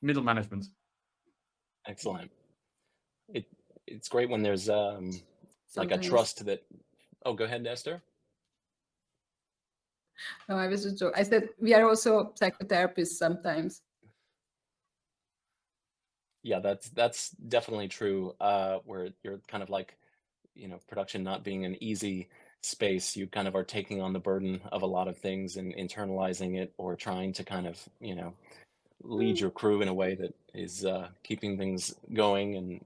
Speaker 4: Middle management.
Speaker 2: Excellent. It's great when there's like a
Speaker 5: Sometimes.
Speaker 2: trust that. Oh, go ahead, Esther.
Speaker 5: No, I was just joking. I said we are also psychotherapists sometimes.
Speaker 2: Yeah, that's definitely true. Where you're kind of like, production not being an easy space, you kind of are taking on the burden of a lot of things and internalizing it, or trying to kind of, lead your crew in a way that is keeping things going, and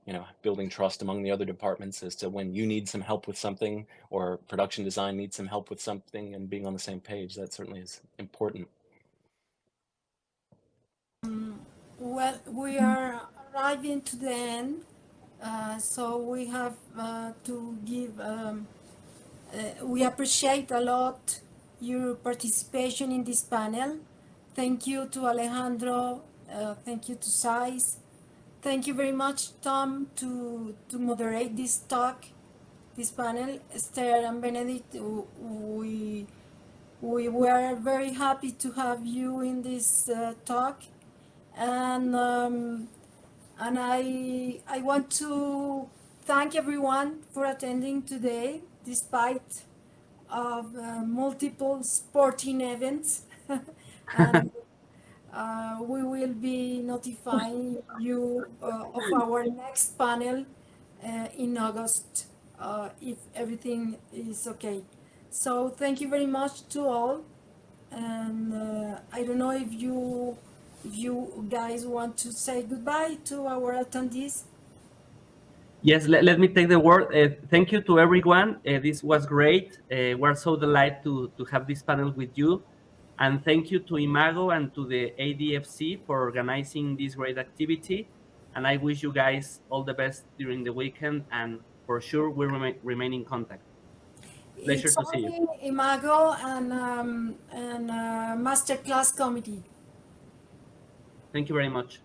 Speaker 2: building trust among the other departments as to when you need some help with something, or production design needs some help with something, and being on the same page. That certainly is important.
Speaker 1: Well, we are arriving to the end, so we have to give. We appreciate a lot your participation in this panel. Thank you to Alejandro. Thank you to Zeiss. Thank you very much, Tom, to moderate this talk, this panel. Esther and Benedict, we were very happy to have you in this talk, and I want to thank everyone for attending today, despite of multiple sporting events. And we will be notifying you of our next panel in August, if everything is okay. So thank you very much to all, and I don't know if you guys want to say goodbye to our attendees.
Speaker 3: Yes, let me take the word. Thank you to everyone. This was great. We're so delighted to have this panel with you. And thank you to IMAGO and to the ADFC for organizing this great activity. And I wish you guys all the best during the weekend. And for sure, we'll remain in contact. Pleasure
Speaker 1: It's
Speaker 3: to see you.
Speaker 1: only IMAGO and Masterclass Committee.
Speaker 3: Thank you very much.